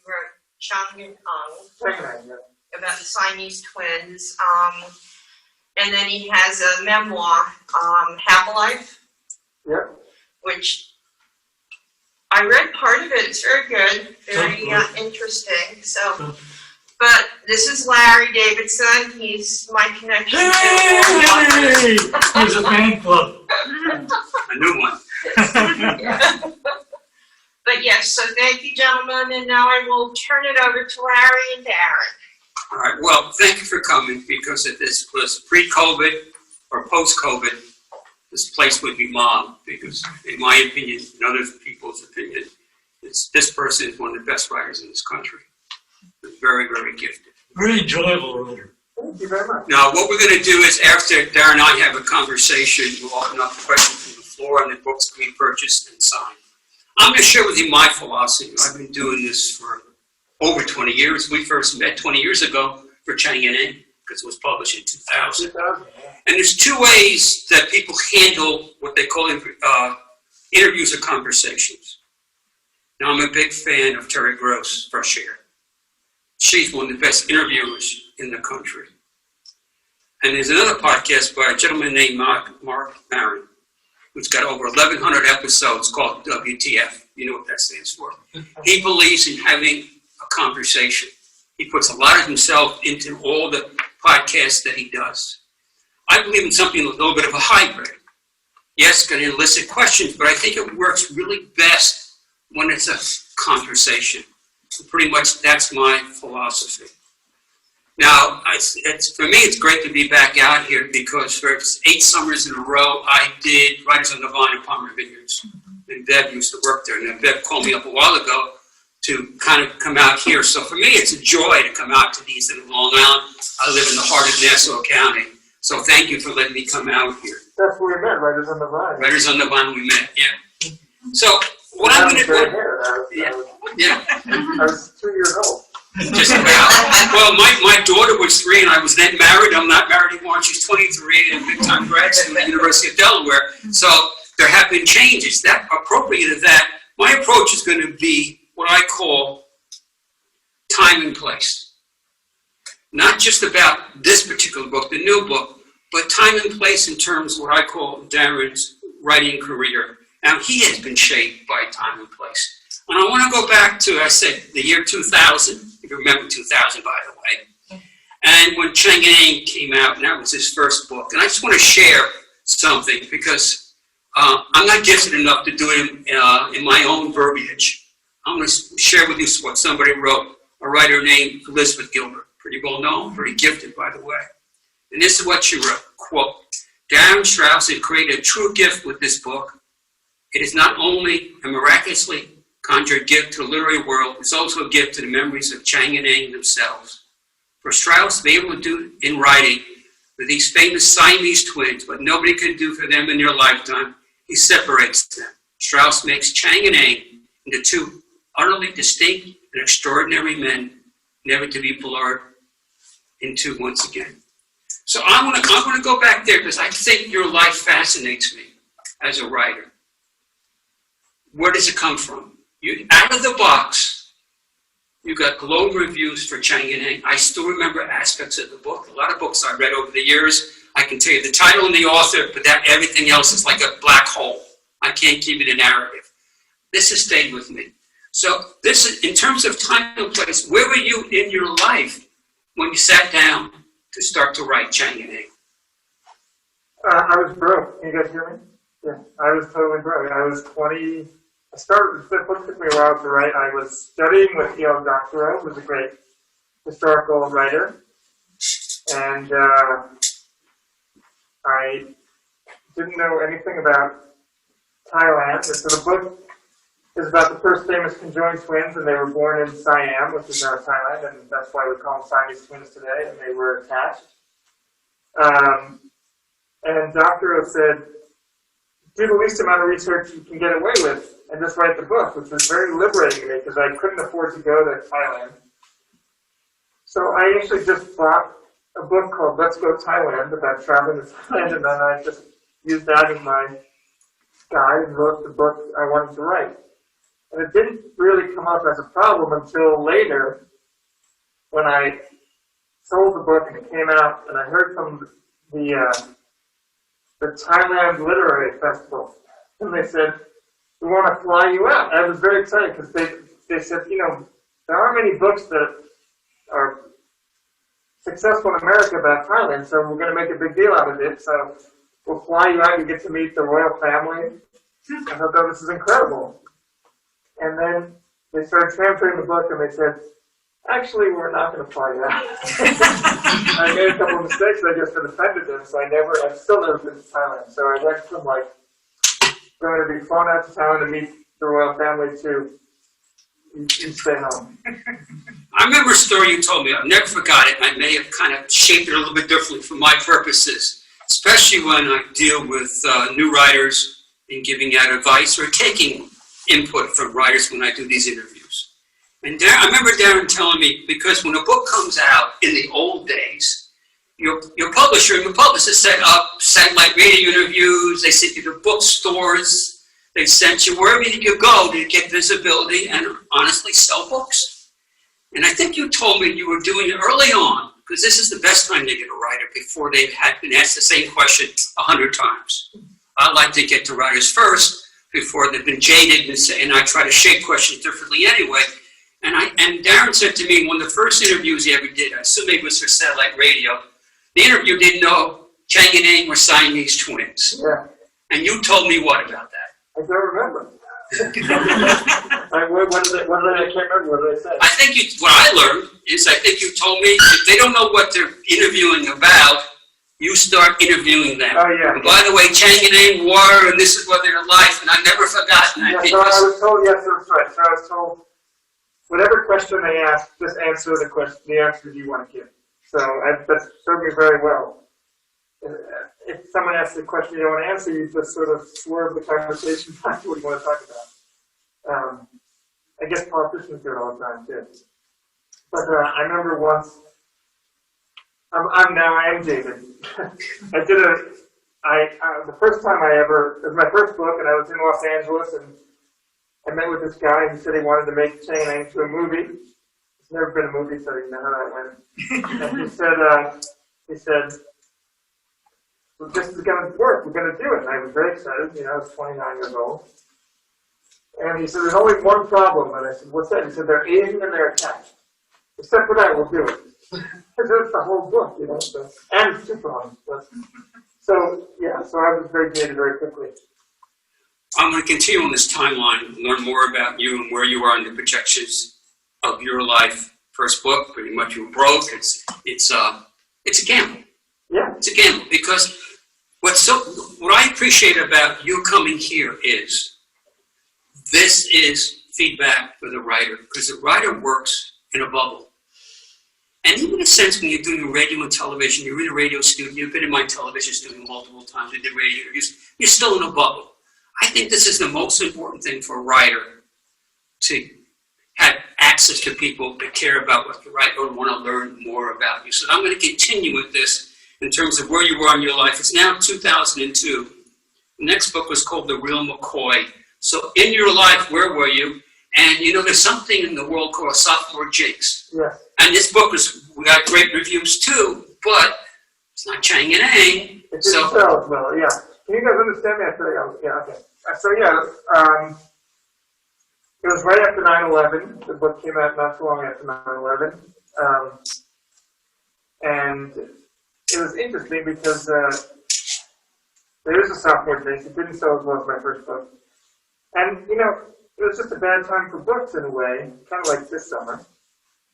wrote Chang and Chang, yeah. about the Siamese twins. And then he has a memoir, Half-Life, Yep. which I read part of it. It's very good, very interesting. So, but this is Larry Davidson. He's my connection to Hey! There's a fan club. A new one. But yes, so thank you, gentlemen, and now I will turn it over to Larry and Darin. All right, well, thank you for coming, because if this was pre-COVID or post-COVID, this place would be mobbed, because in my opinion, and other people's opinion, this person is one of the best writers in this country. He's very, very gifted. Very enjoyable writer. Thank you very much. Now, what we're going to do is, after Darin and I have a conversation, we'll open up questions from the floor on the books we purchased and signed. I'm going to share with you my philosophy. I've been doing this for over 20 years. We first met 20 years ago for Chang and Eng, because it was published in 2000. And there's two ways that people handle what they call interviews or conversations. Now, I'm a big fan of Terry Gross, Fresh Air. She's one of the best interviewers in the country. And there's another podcast by a gentleman named Mark Maron, who's got over 1,100 episodes, called WTF. You know what that stands for. He believes in having a conversation. He puts a lot of himself into all the podcasts that he does. I believe in something a little bit of a hybrid. Yes, it's going to elicit questions, but I think it works really best when it's a conversation. Pretty much that's my philosophy. Now, for me, it's great to be back out here, because for 8 summers in a row, I did Writers on the Vine at Palmer Vineyards. And Bev used to work there. And then Bev called me up a while ago to kind of come out here. So for me, it's a joy to come out to these in Long Island. I live in the heart of Nassau County. So thank you for letting me come out here. That's where we met, Writers on the Vine. Writers on the Vine, we met, yeah. So what I'm going to do... Yeah. I was 2 years old. Just about. Well, my daughter was 3, and I was then married. I'm not married anymore. She's 23 and a big-time grad student at the University of Delaware. So there have been changes. That appropriate to that, my approach is going to be what I call time and place. Not just about this particular book, the new book, but time and place in terms of what I call Darin's writing career. Now, he has been shaped by time and place. And I want to go back to, I said, the year 2000. If you remember 2000, by the way. And when Chang and Eng came out, and that was his first book. And I just want to share something, because I'm not gifted enough to do it in my own verbiage. I'm going to share with you what somebody wrote, a writer named Elizabeth Gilbert. Pretty well known, pretty gifted, by the way. And this is what she wrote, quote, Darin Strauss had created a true gift with this book. It is not only a miraculously conjured gift to the literary world, it's also a gift to the memories of Chang and Eng themselves. For Strauss to be able to do in writing with these famous Siamese twins what nobody could do for them in their lifetime, he separates them. Strauss makes Chang and Eng into 2 utterly distinct and extraordinary men, never to be blurred into once again. So I want to go back there, because I think your life fascinates me as a writer. Where does it come from? Out of the box, you got glowing reviews for Chang and Eng. I still remember aspects of the book. A lot of books I read over the years, I can tell you the title and the author, but everything else is like a black hole. I can't keep it a narrative. This has stayed with me. So this is, in terms of time and place, where were you in your life when you sat down to start to write Chang and Eng? I was broke. Can you guys hear me? Yeah, I was totally broke. I was 20. The book took me a while to write. I was studying with E.L. Doctorow, who was a great historical writer. And I didn't know anything about Thailand. So the book is about the first famous conjoined twins, and they were born in Siam, which is now Thailand, and that's why we call them Siamese twins today, and they were attached. And Doctorow said, do the least amount of research you can get away with, and just write the book, which was very liberating to me, because I couldn't afford to go to Thailand. So I actually just bought a book called Let's Go Thailand, about traveling to Thailand, and then I just used that as my guide and wrote the book I wanted to write. And it didn't really come up as a problem until later when I sold the book and it came out, and I heard from the Thailand Literary Festival, and they said, we want to fly you out. I was very excited because they said, you know, there aren't many books that are successful in America about Thailand, so we're going to make a big deal out of it. So we'll fly you out. You get to meet the royal family. I thought, oh, this is incredible. And then they started transferring the book, and they said, actually, we're not going to fly you out. I made a couple of mistakes. I just offended them, so I've still never been to Thailand. So I went from like going to be flown out to Thailand to meet the royal family to you stay home. I remember a story you told me. I've never forgot it. I may have kind of shaped it a little bit differently for my purposes, especially when I deal with new writers in giving out advice or taking input from writers when I do these interviews. And I remember Darin telling me, because when a book comes out in the old days, your publisher and your publicist set up satellite radio interviews, they sent you to bookstores, they sent you wherever you could go to get visibility and honestly sell books. And I think you told me you were doing it early on, because this is the best time to get a writer before they've had been asked the same question 100 times. I like to get to writers first before they've been jaded, and I try to shape questions differently anyway. And Darin said to me, one of the first interviews he ever did, I assume it was for satellite radio, the interview didn't know Chang and Ang were Siamese twins. Yeah. And you told me what about that? I don't remember. What did I can't remember what did I say. I think what I learned is, I think you told me if they don't know what they're interviewing about, you start interviewing them. Oh, yeah. And by the way, Chang and Ang were, and this is what their life, and I've never forgotten that. Yeah, so I was told, yes, that's right. So I was told, whatever question they ask, just answer the answer you want to give. So that served me very well. If someone asks a question you don't want to answer, you just sort of swerve the conversation back to what you want to talk about. I guess politicians do it all the time too. But I remember once, I am David. The first time it was my first book, and I was in Los Angeles, and I met with this guy, and he said he wanted to make Chang and Ang into a movie. It's never been a movie, so you know how that went. And he said, well, this is going to work. We're going to do it. And I was very excited. You know, I was 29 years old. And he said, there's only one problem. And I said, what's that? He said, they're Asian and they're attached. Except for that, we'll do it. That's the whole book, you know. So, and it's super honest. So I was very jaded very quickly. I'm going to continue on this timeline, learn more about you and where you are in the projections of your life. First book, pretty much you were broke. It's a gamble. Yeah. It's a gamble, because what I appreciate about you coming here is this is feedback for the writer, because the writer works in a bubble. And even in a sense, when you're doing radio and television, you're in a radio studio, you've been in my television studio multiple times, we did radio interviews, you're still in a bubble. I think this is the most important thing for a writer, to have access to people that care about what you write or want to learn more about you. So I'm going to continue with this in terms of where you are in your life. It's now 2002. The next book was called The Real McCoy. So in your life, where were you? And you know, there's something in the world called sophomore jinx. Yes. And this book we got great reviews too, but it's not Chang and Ang. It didn't sell well, yeah. Can you guys understand me? Yeah, okay. So it was right after 9/11. The book came out not too long after 9/11. And it was interesting because there is a sophomore jinx. It didn't sell as well as my first book. And, you know, it was just a bad time for books in a way, kind of like this summer,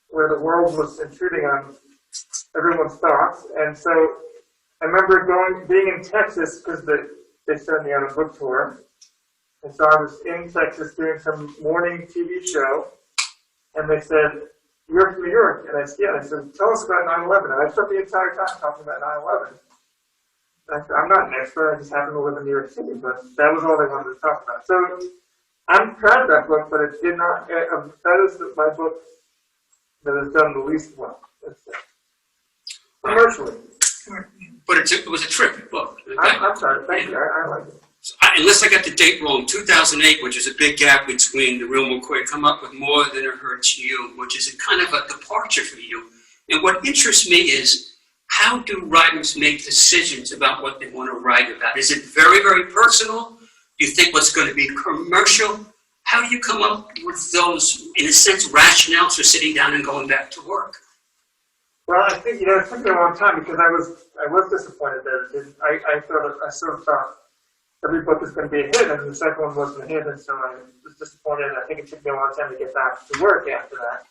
where the world was intruding on everyone's thoughts. And so I remember being in Texas because they sent me on a book tour. And so I was in Texas doing some morning TV show, and they said, "You're from New York." And I said, "Yeah." And I said, "Tell us about 9/11." And I spent the entire time talking about 9/11. And I said, "I'm not an expert, I just happen to live in New York City," but that was all they wanted to talk about. So I'm proud of that book, but it did not, that is my book that has done the least well, commercially. But it was a terrific book. I'm sorry, thank you, I like it. Unless I got the date wrong, 2008, which is a big gap between the real McCoy, come up with More Than It Hurts You, which is a kind of a departure for you. And what interests me is, how do writers make decisions about what they want to write about? Is it very, very personal? Do you think what's going to be commercial? How do you come up with those, in a sense, rationales for sitting down and going back to work? Well, I think, it took me a long time because I was disappointed that it didn't. I sort of thought every book was going to be a hit, and the second one wasn't a hit, and so I was disappointed. I think it took me a long time to get back to work after that.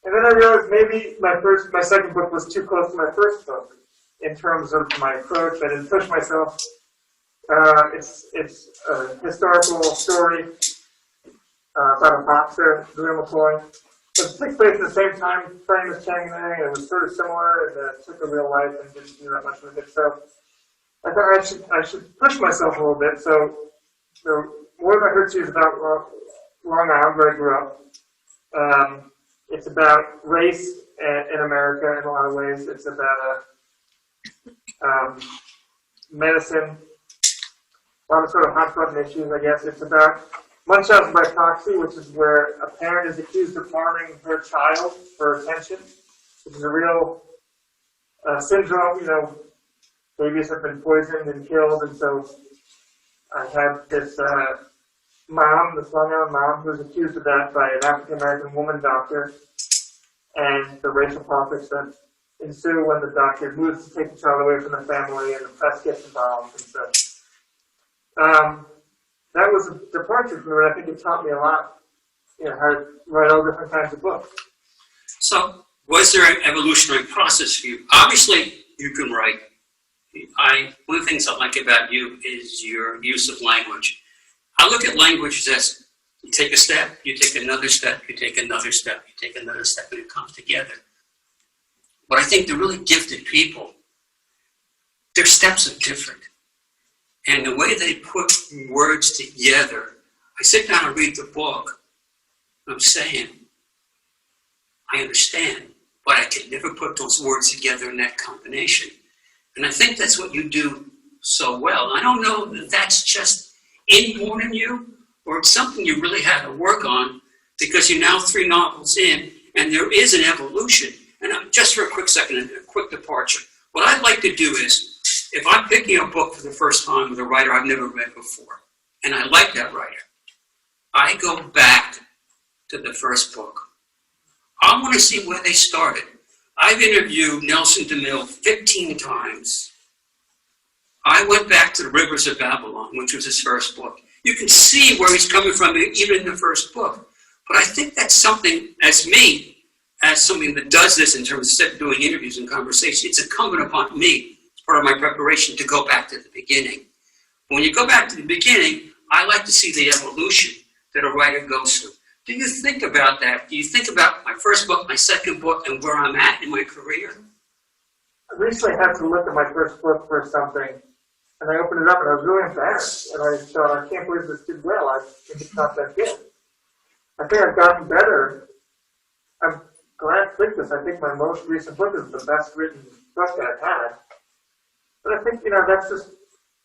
And then I realized maybe my second book was too close to my first book in terms of my approach. I didn't push myself. It's a historical story about a boxer, Darin Strauss. It took place at the same time frame as Chang, and it was sort of similar, and it took a real life and didn't do that much with it. So I thought I should push myself a little bit. So More Than It Hurts You is about Long Island, where I grew up. It's about race in America in a lot of ways. It's about medicine, a lot of sort of hot button issues, I guess. It's about Munchausen by proxy, which is where a parent is accused of harming her child for attention, which is a real syndrome. Babies have been poisoned and killed, and so I had this mom, this Long Island mom, who was accused of that by an African-American woman doctor, and the racial politics that ensue when the doctor moves to take the child away from the family, and the press gets involved, and so. That was a departure from it. I think it taught me a lot, how to write all different kinds of books. So, was there an evolutionary process for you? Obviously, you can write. One of the things I like about you is your use of language. I look at language as you take a step, you take another step, you take another step, you take another step, and it comes together. But I think the really gifted people, their steps are different. And the way they put words together, I sit down and read the book, and I'm saying, I understand, but I can never put those words together in that combination. And I think that's what you do so well. I don't know if that's just inborn in you, or it's something you really had to work on, because you're now 3 novels in, and there is an evolution. And just for a quick second, a quick departure. What I'd like to do is, if I'm picking a book for the first time with a writer I've never read before, and I like that writer, I go back to the first book. I want to see where they started. I've interviewed Nelson DeMille 15 times. I went back to The Rivers of Babylon, which was his first book. You can see where he's coming from, even in the first book. But I think that's something, as somebody that does this in terms of doing interviews and conversations, it's incumbent upon me, part of my preparation, to go back to the beginning. When you go back to the beginning, I like to see the evolution that a writer goes through. Do you think about that? Do you think about my first book, my second book, and where I'm at in my career? I recently had to look at my first book for something, and I opened it up, and I was really embarrassed. And I thought, I can't believe this did well. I think it's not that good. I think I've gotten better. I'm glad I picked this. I think my most recent book is the best written book that I've had. But I think, that's just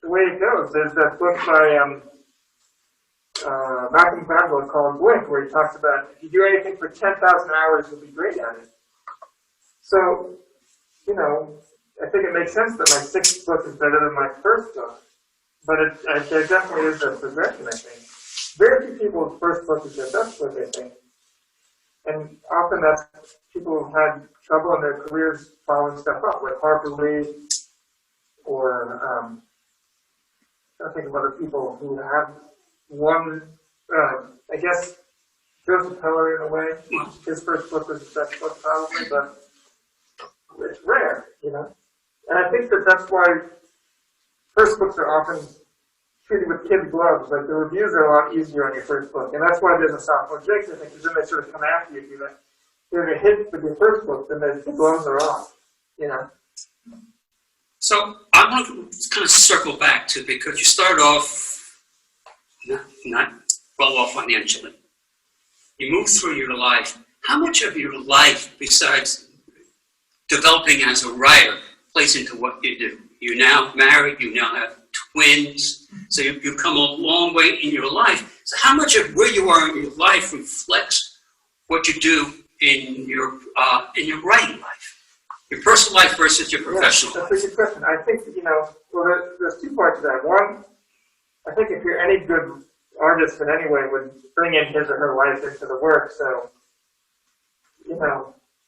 the way it goes. There's that book by Malcolm Gladwell called Blink, where he talks about if you do anything for 10,000 hours, you'll be great at it. So, I think it makes sense that my 6th book is better than my first book. But there definitely is a progression, I think. Very few people's first book is their best book, I think. And often that's people who've had trouble in their careers following stuff up, like Harper Lee, or I think of other people who have one, I guess, Joseph Heller in a way. His first book was his best book probably, but it's rare, And I think that's why first books are often treated with kid gloves. Like the reviews are a lot easier on your first book, and that's why there's a sophomore jinx, I think, because then they sort of come after you. If you're a hit with your first book, then the gloves are off, So I want to kind of circle back to, because you started off not well off financially. You move through your life. How much of your life, besides developing as a writer, plays into what you do? You're now married, you now have twins. So you've come a long way in your life. So how much of where you are in your life reflects what you do in your writing life? Your personal life versus your professional life? That's a good question. I think, well, there's two parts to that. One, I think if you're any good artist in any way would bring in his or her life into the work. So,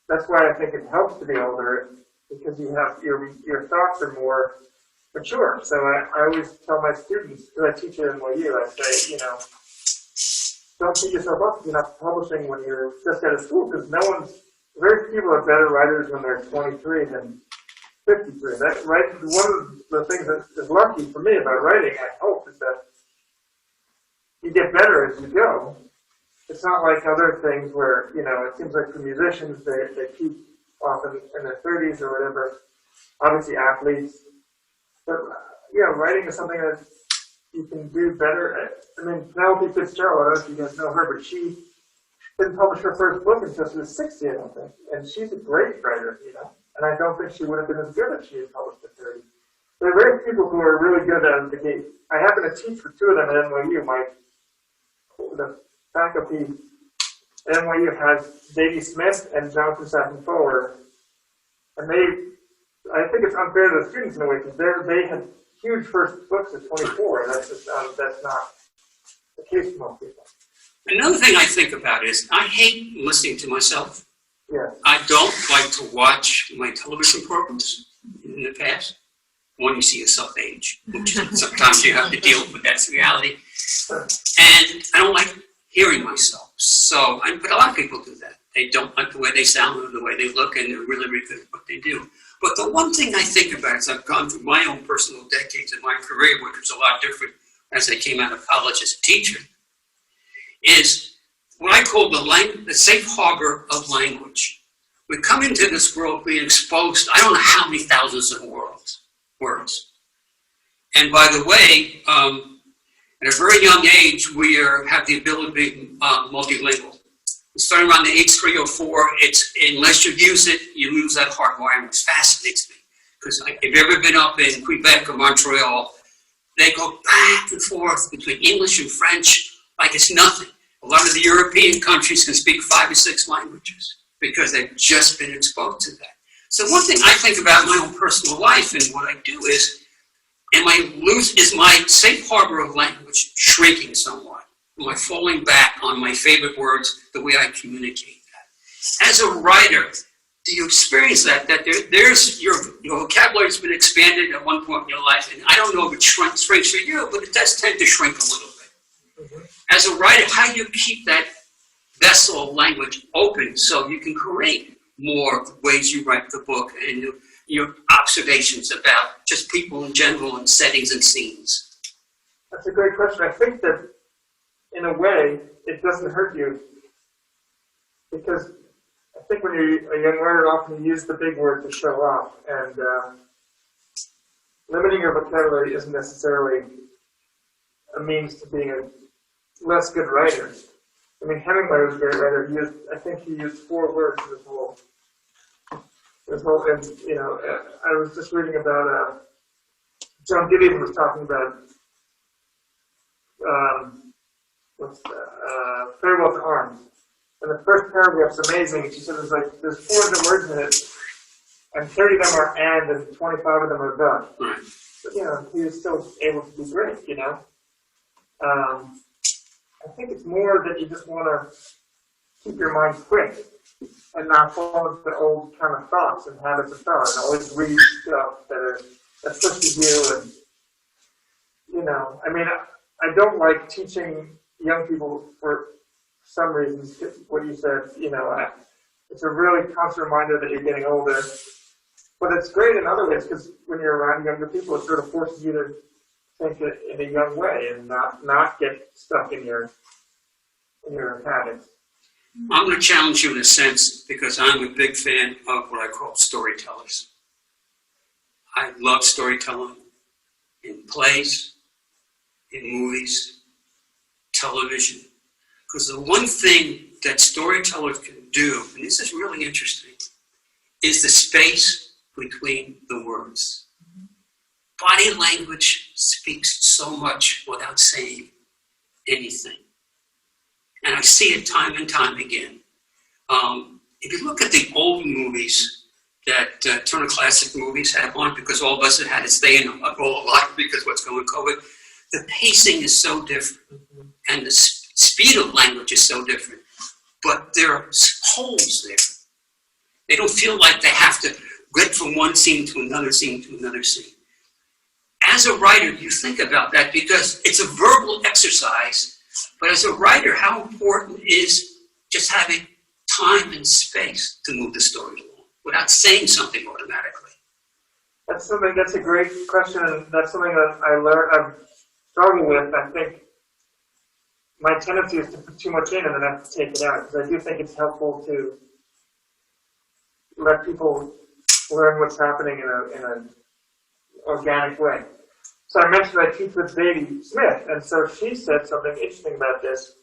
that's why I think it helps to be older, because you have your thoughts are more mature. So I always tell my students, because I teach at NYU, I say, don't beat yourself up if you're not publishing when you're just out of school, because very few people are better writers when they're 23 than 53. One of the things that is lucky for me about writing, I hope, is that you get better as you go. It's not like other things where, it seems like for musicians, they peak often in their 30s or whatever. Obviously athletes. But, writing is something that you can do better. Penelope Fitzgerald, I don't know if you guys know her, but she didn't publish her first book until she was 60, I don't think. And she's a great writer, And I don't think she would have been as good if she had published at 30. There are very few people who are really good out of the gate. I happen to teach with two of them at NYU. The faculty at NYU has Davy Smith and Jonathan Safran Foer. And I think it's unfair to the students in a way, because they had huge first books at 24, and that's not the case for most people. Another thing I think about is I hate listening to myself. Yeah. I don't like to watch my television programs in the past. When you see yourself age, which sometimes you have to deal with, that's reality. And I don't like hearing myself. But a lot of people do that. They don't like the way they sound or the way they look, and they're really, really good at what they do. But the one thing I think about is I've gone through my own personal decades in my career, which was a lot different as I came out of college as a teacher, is what I call the safe harbor of language. We come into this world being exposed, I don't know how many thousands of words. And by the way, at a very young age, we have the ability to be multilingual. Starting around the age 3 or 4, unless you use it, you lose that hardwiring, which fascinates me. Because if you've ever been up in Quebec or Montreal, they go back and forth between English and French like it's nothing. A lot of the European countries can speak 5 or 6 languages because they've just been exposed to that. So one thing I think about my own personal life and what I do is my safe harbor of language shrinking somewhat? Am I falling back on my favorite words, the way I communicate that? As a writer, do you experience that there's your vocabulary has been expanded at one point in your life, and I don't know if it shrinks for you, but it does tend to shrink a little bit. Mm-hmm. As a writer, how do you keep that vessel of language open so you can create more ways you write the book and your observations about just people in general and settings and scenes? That's a great question. I think that, in a way, it doesn't hurt you, because I think when you're a young writer, often you use the big word to show off, and limiting your vocabulary isn't necessarily a means to being a less good writer. Hemingway was a great writer. I think he used 4 words in his whole, and I was just reading about, John Gideon was talking about, Farewell to Arms. And the first paragraph's amazing. She said there's 400 words in it, and 30 of them are and 25 of them are the. Right. But, he was still able to be great, I think it's more that you just want to keep your mind quick and not fall into the old kind of thoughts and habits of thought, and always read stuff that pushes you. And I don't like teaching young people for some reasons. What you said, it's a really constant reminder that you're getting older. But it's great in other ways, because when you're around younger people, it sort of forces you to think in a young way and not get stuck in your habits. I'm going to challenge you in a sense, because I'm a big fan of what I call storytellers. I love storytelling in plays, in movies, television. Because the one thing that storytellers can do, and this is really interesting, is the space between the words. body language speaks so much without saying anything. And I see it time and time again. If you look at the old movies that Turner Classic Movies have on, because all of us have had to stay in a lot because what's going on COVID, the pacing is so different, and the speed of language is so different. But there are holes there. They don't feel like they have to get from one scene to another scene to another scene. As a writer, you think about that because it's a verbal exercise, but as a writer, how important is just having time and space to move the story along without saying something automatically? That's a great question, and that's something that I've struggled with. I think my tendency is to put too much in and then have to take it out, because I do think it's helpful to let people learn what's happening in an organic way. So I mentioned I teach with Baby Smith, and so she said something interesting about this.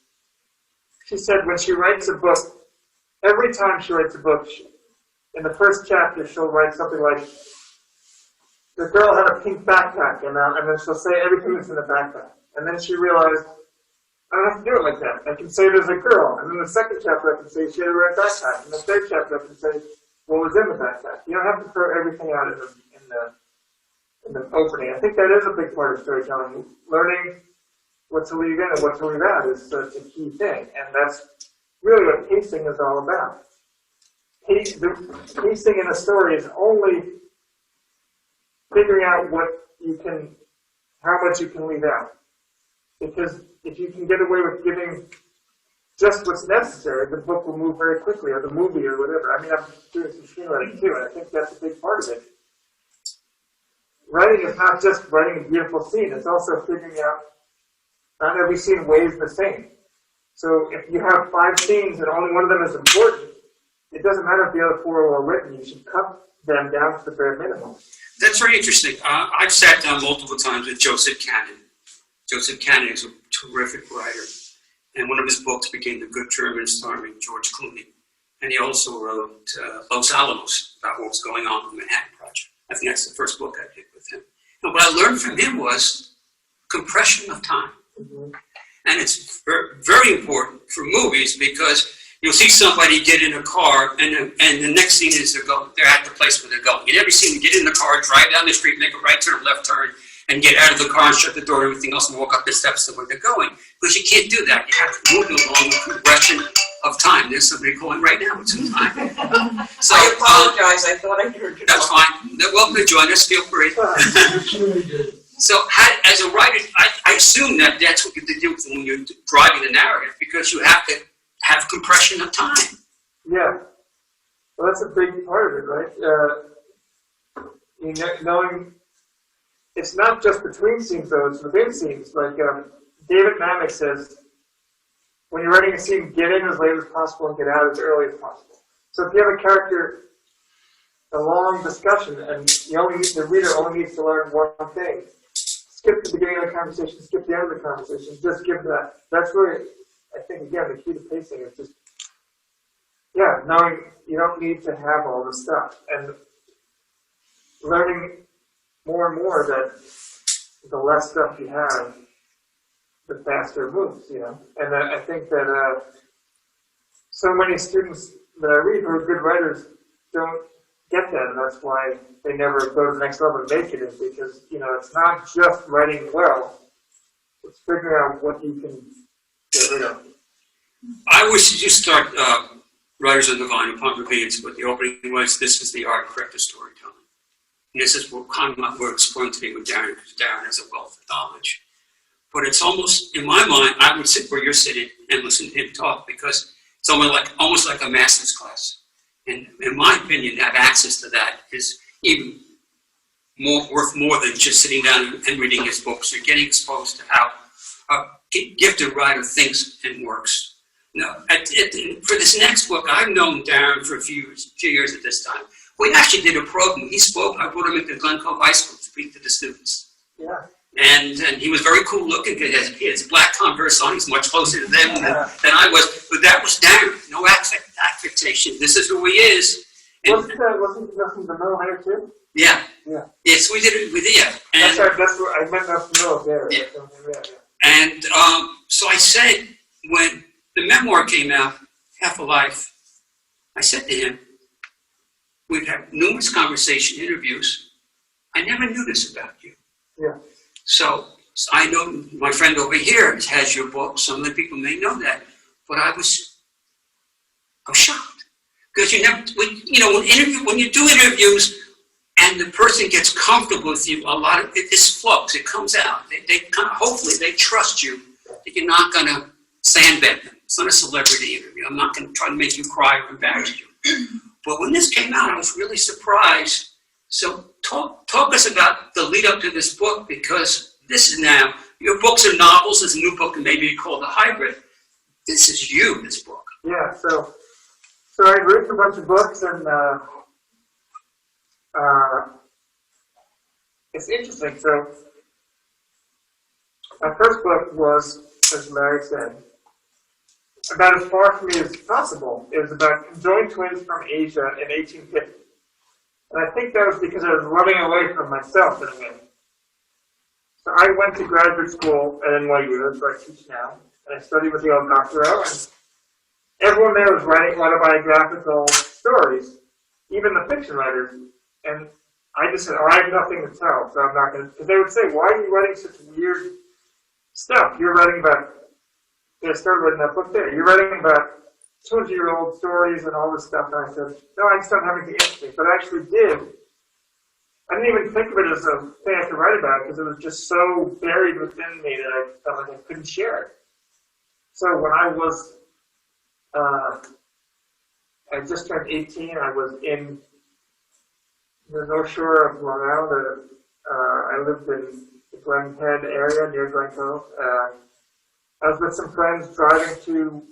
She said when she writes a book, every time she writes a book, in the first chapter she'll write something like, the girl had a pink backpack, and then she'll say everything that's in the backpack. And then she realized, I don't have to do it like that. I can say there's a girl, and then the second chapter I can say she had a red backpack, and the third chapter I can say what was in the backpack. You don't have to throw everything out in the opening. I think that is a big part of storytelling. Learning what to leave in and what to leave out is such a key thing, and that's really what pacing is all about. The pacing in a story is only figuring out how much you can leave out. Because if you can get away with giving just what's necessary, the book will move very quickly, or the movie, or whatever. I mean, I'm doing some screenwriting too, and I think that's a big part of it. Writing is not just writing a beautiful scene, it's also figuring out not every scene weighs the same. So if you have 5 scenes and only one of them is important, it doesn't matter if the other 4 are well written, you should cut them down to the bare minimum. That's very interesting. I've sat down multiple times with Joseph Cannon. Joseph Cannon is a terrific writer, and one of his books became The Good German, starring George Clooney. And he also wrote Los Alamos, about what was going on with the Manhattan Project. I think that's the first book I did with him. And what I learned from him was compression of time. Mm-hmm. And it's very important for movies because you'll see somebody get in a car and the next scene is they're at the place where they're going. You never see them get in the car, drive down the street, make a right turn, left turn, and get out of the car and shut the door and everything else and walk up the steps to where they're going. Because you can't do that. You have to move along the progression of time. There's somebody calling right now with some time. So, I apologize, I thought I heard you. that's fine. They're welcome to join us. Feel free. It's really good. So, as a writer, I assume that that's what you have to do when you're driving the narrative, because you have to have compression of time. Yeah. Well, that's a big part of it, right? Knowing it's not just between scenes, though, it's within scenes. Like David Mamet says, when you're writing a scene, get in as late as possible and get out as early as possible. So if you have a character, a long discussion, and the reader only needs to learn one thing, skip the beginning of the conversation, skip the end of the conversation, just give that. That's really, I think, again, the key to pacing is just, knowing you don't need to have all the stuff, and learning more and more that the less stuff you have, the faster it moves, And I think that so many students that I read who are good writers don't get that, and that's why they never go to the next level and make it, is because, it's not just writing well, it's figuring out what you can get rid of. I wish you start Writers on the Vine upon Ravines, but the opening was, this is the art of corrective storytelling. And this is what kind of we're exploring today with Darin, because Darin has a wealth of knowledge. But it's almost, in my mind, I would sit where you're sitting and listen to him talk, because it's almost like a master's class. And in my opinion, to have access to that is even worth more than just sitting down and reading his books. You're getting exposed to how a gifted writer thinks and works. Now, for this next book, I've known Darin for a few years at this time. We actually did a program. He spoke. I brought him into Glen Cove High School to speak to the students. Yeah. And he was very cool looking. He has black Converse on. He's much closer to them than I was. But that was Darin. No affectation. This is who he is. Wasn't the middle higher too? Yeah. Yeah. Yes, we did it with yeah. And That's where I met Nelson Mills there. Yeah. Yeah. And so I said, when the memoir came out, Half a Life, I said to him, we've had numerous interviews. I never knew this about you. Yeah. So I know my friend over here has your book. Some of the people may know that, but I was shocked because when you do interviews and the person gets comfortable with you, a lot of this flows. It comes out. They kind of hopefully they trust you that you're not going to sandbag them. It's not a celebrity interview. I'm not going to try to make you cry or embarrass you. But when this came out, I was really surprised. So talk us about the lead up to this book, because this is now, your books are novels. There's a new book and maybe called A Hybrid. This is you, this book. Yeah, so I wrote a bunch of books, and it's interesting. So my first book was, as Larry said, about as far from me as possible. It was about conjoined twins from Asia in 1850. And I think that was because I was running away from myself in a way. So I went to graduate school at NYU, that's where I teach now, and I studied with the old Mattituck-Laurel, and everyone there was writing autobiographical stories, even the fiction writers. And I just said, I have nothing to tell, so I'm not going to, because they would say, why are you writing such weird stuff? You're writing about, I started writing that book there, you're writing about 200-year-old stories and all this stuff. And I said, no, I just don't have anything interesting. But I actually did. I didn't even think of it as a thing I could write about because it was just so buried within me that I felt like I couldn't share it. So when I was, I just turned 18, I was in the North Shore of Long Island. I lived in the Glen Head area near Glen Cove. I was with some friends driving to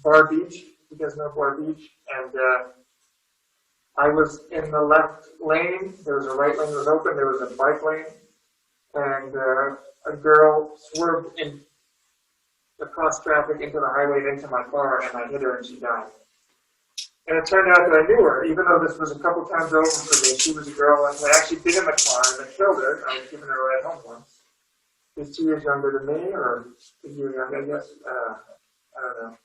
Bar Beach. You guys know Bar Beach, and I was in the left lane. There was a right lane that was open. There was a bike lane, and a girl swerved in across traffic into the highway and into my car, and I hit her, and she died. And it turned out that I knew her, even though this was a couple times over for me. She was a girl, and I actually been in the car and I killed her. I was giving her a ride home once. She's 2 years younger than me, or a year younger, I guess. I don't know.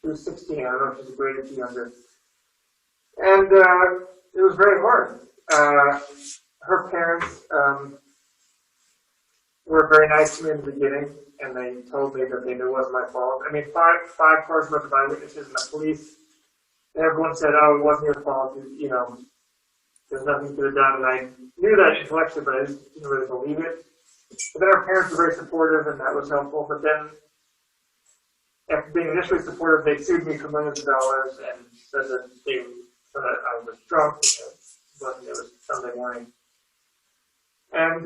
She was 16. I don't know if she's a grade or two younger. And it was very hard. Her parents were very nice to me in the beginning, and they told me that they knew it wasn't my fault. I mean, five cars worth of eyewitnesses and the police. And everyone said, oh, it wasn't your fault. You know, there's nothing you could have done. And I knew that intellectually, but I just didn't really believe it. But then our parents were very supportive, and that was helpful. But then, after being initially supportive, they sued me for millions of dollars and said that I was drunk because it was Sunday morning. And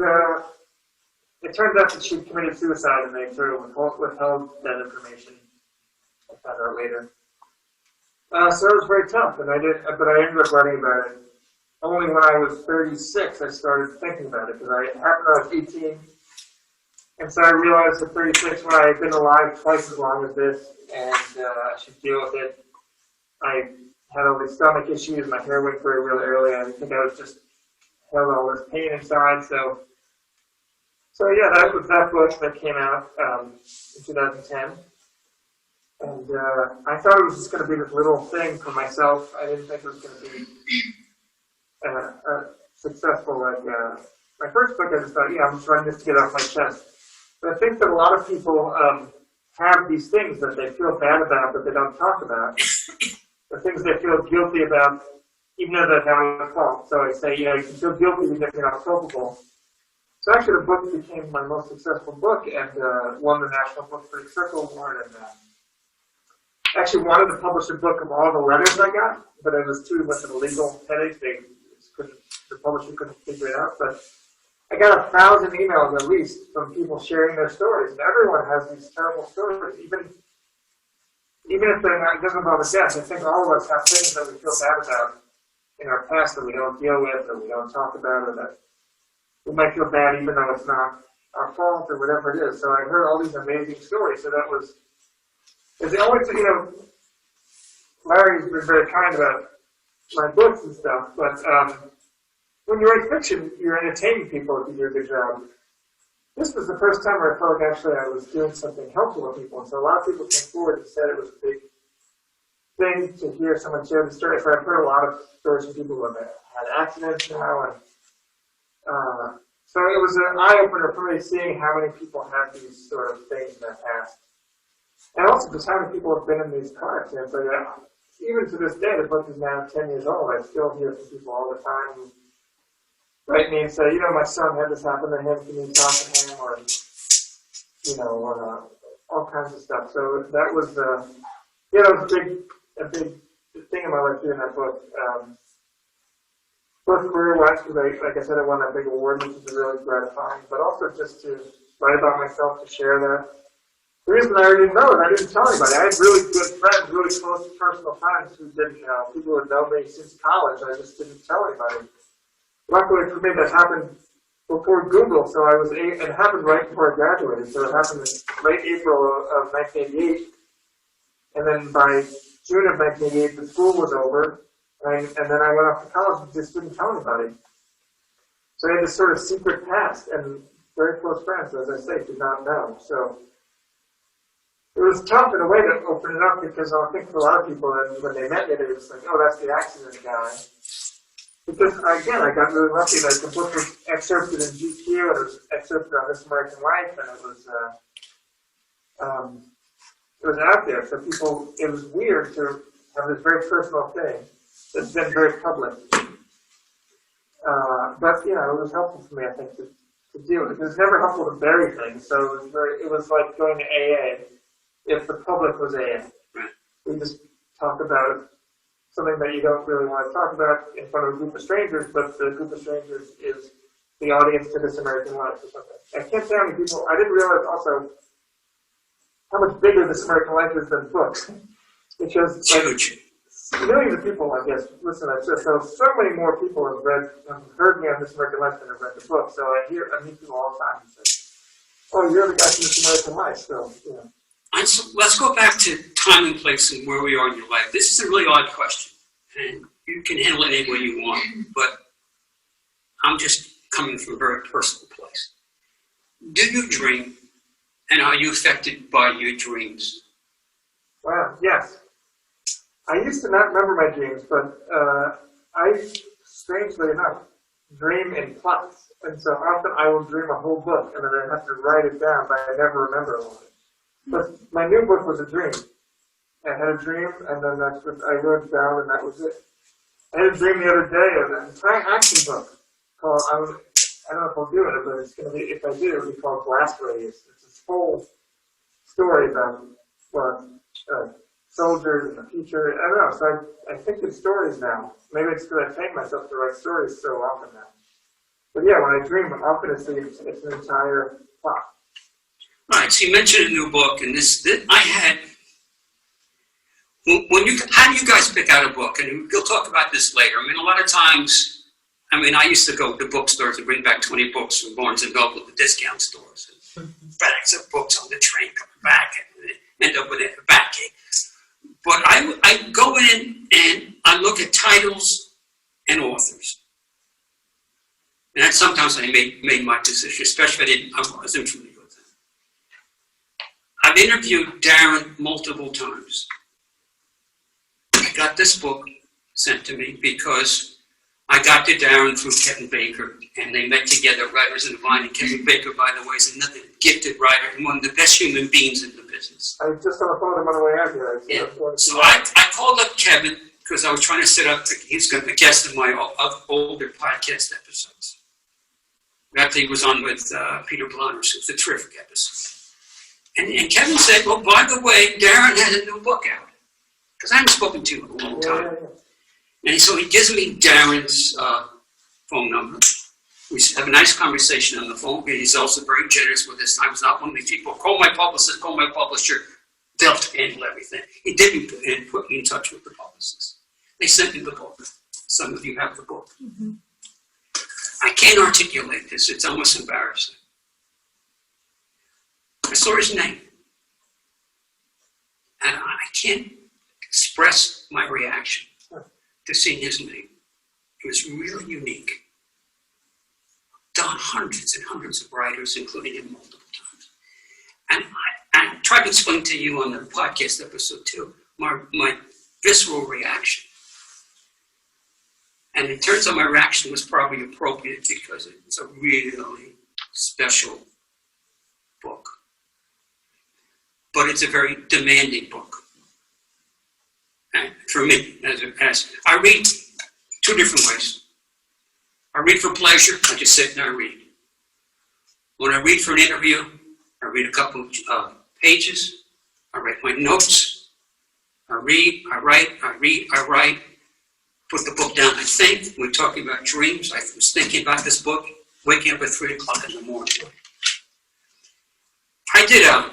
it turns out that she committed suicide, and they sort of withheld that information. I found out later. So it was very tough, but I ended up writing about it. Only when I was 36, I started thinking about it, because it happened when I was 18. And so I realized at 36, when I had been alive twice as long as this, and I should deal with it. I had all these stomach issues, my hair went gray really early, and I think I was just held all this pain inside. So yeah, that was that book that came out in 2010. And I thought it was just going to be this little thing for myself. I didn't think it was going to be successful. Like my first book, I just thought, yeah, I'm just writing this to get off my chest. But I think that a lot of people have these things that they feel bad about, but they don't talk about. The things they feel guilty about, even though they're not at fault. So I say, you know, you can feel guilty even if you're not culpable. So actually, the book became my most successful book, and won the National Book Critics Circle Award. And actually wanted to publish a book of all the letters I got, but it was too much of a legal headache. The publisher couldn't figure it out. But I got 1,000 emails at least from people sharing their stories. And everyone has these terrible stories, even if they're not, it doesn't involve death. I think all of us have things that we feel bad about in our past that we don't deal with, or we don't talk about, or that we might feel bad even though it's not our fault or whatever it is. So I heard all these amazing stories. So that was, it's the only thing, you know, Larry's been very kind about my books and stuff, but when you write fiction, you're entertaining people if you do a good job. This was the first time where I felt like actually I was doing something helpful to people, and so a lot of people came forward and said it was a big thing to hear someone share the story. So I've heard a lot of stories from people who have had accidents now, and so it was an eye-opener for me seeing how many people have these sort of things in their past. And also just how many people have been in these car accidents. Like, even to this day, the book is now 10 years old. I still hear from people all the time who write me and say, you know, my son had this happen to him, can you talk to him? Or, you know, all kinds of stuff. So that was, yeah, that was a big thing in my life doing that book. Both career-wise, because like I said, I won that big award, which is really gratifying, but also just to write about myself, to share that. The reason I didn't know it, I didn't tell anybody. I had really good friends, really close personal friends who didn't, people who had known me since college. I just didn't tell anybody. Luckily for me, that happened before Google, so it happened right before I graduated. So it happened in late April of 1988. And then by June of 1988, the school was over. And then I went off to college and just didn't tell anybody. So I had this sort of secret past, and very close friends, as I say, did not know. So it was tough in a way to open it up, because I think for a lot of people, when they met me, they were just like, oh, that's the accident guy. Because, again, I got really lucky that the book was excerpted in GQ, and it was excerpted on This American Life, and it was out there. So people, it was weird to have this very personal thing that's been very public. But, you know, it was helpful for me, I think, to deal with it. Because it's never helpful to bury things, so it was like going to AA if the public was AA. We just talk about something that you don't really want to talk about in front of a group of strangers, but the group of strangers is the audience to This American Life or something. I can't say how many people, I didn't realize also how much bigger This American Life is than books. It's just Huge. Millions of people, I guess, listen to this. So many more people have heard me on This American Life than have read the book. So I meet people all the time and say, oh, you're the guy from This American Life. So, you know. Let's go back to time and place and where we are in your life. This is a really odd question, and you can handle it any way you want, but I'm just coming from a very personal place. Do you dream, and are you affected by your dreams? Wow, yes. I used to not remember my dreams, but I, strangely enough, dream in plots. And so often I will dream a whole book, and then I have to write it down, but I never remember all of it. But my new book was a dream. I had a dream, and then that's what I wrote it down, and that was it. I had a dream the other day of an entire action book called, I don't know if I'll do it, but it's going to be, if I do, it'll be called Blast Radius. It's this whole story about, soldiers in the future. I don't know, so I think of stories now. Maybe it's because I train myself to write stories so often now. But yeah, when I dream, often it's an entire plot. All right, so you mentioned a new book, and I had, how do you guys pick out a book? And we'll talk about this later. I mean, a lot of times, I used to go to bookstores and bring back 20 books from Barnes & Noble, the discount stores, and bags of books on the train coming back, and end up with a backache. But I go in and I look at titles and authors. And that's sometimes I made my decision, especially if I wasn't familiar with them. I've interviewed Darin multiple times. I got this book sent to me because I got to Darin through Kevin Baker, and they met together, Writers in the Vine. And Kevin Baker, by the way, is another gifted writer and one of the best human beings in the business. I just on the phone on the way out here. Yeah. So I called up Kevin because I was trying to set up, he's going to be a guest in my older podcast episodes. That he was on with Peter Blonders. It was a terrific episode. And Kevin said, well, by the way, Darin has a new book out. Because I haven't spoken to him in a long time. And so he gives me Darin's phone number. We have a nice conversation on the phone. He's also very generous with his time. He's not one of these people, call my publicist, call my publisher. They'll handle everything. He didn't put me in touch with the publicist. They sent me the book. Some of you have the book. Mm-hmm. I can't articulate this. It's almost embarrassing. I saw his name. And I can't express my reaction to seeing his name. It was really unique. done hundreds and hundreds of writers, including him multiple times. And I tried to explain to you on the podcast episode too, my visceral reaction. And it turns out my reaction was probably appropriate because it's a really special book. But it's a very demanding book. And for me, as I read two different ways. I read for pleasure, I just sit and I read. When I read for an interview, I read a couple of pages, I write my notes, I read, I write, I read, I write, put the book down, I think. We're talking about dreams. I was thinking about this book, waking up at 3 o'clock in the morning. I did a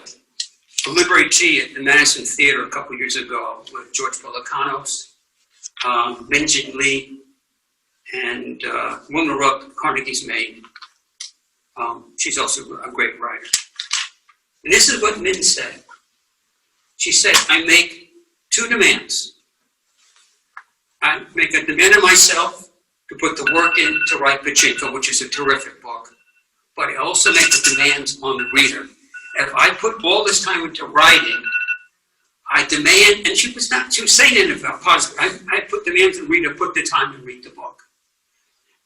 literary tea at the Madison Theater a couple years ago with George Pelecanos, Minjin Lee, and a woman who wrote Carnegie's Maid. She's also a great writer. And this is what Min said. She said, I make two demands. I make a demand of myself to put the work in to write Pachinko, which is a terrific book. But I also make the demands on the reader. If I put all this time into writing, I demand, and she was saying it about positive, I put demands on the reader, put the time to read the book.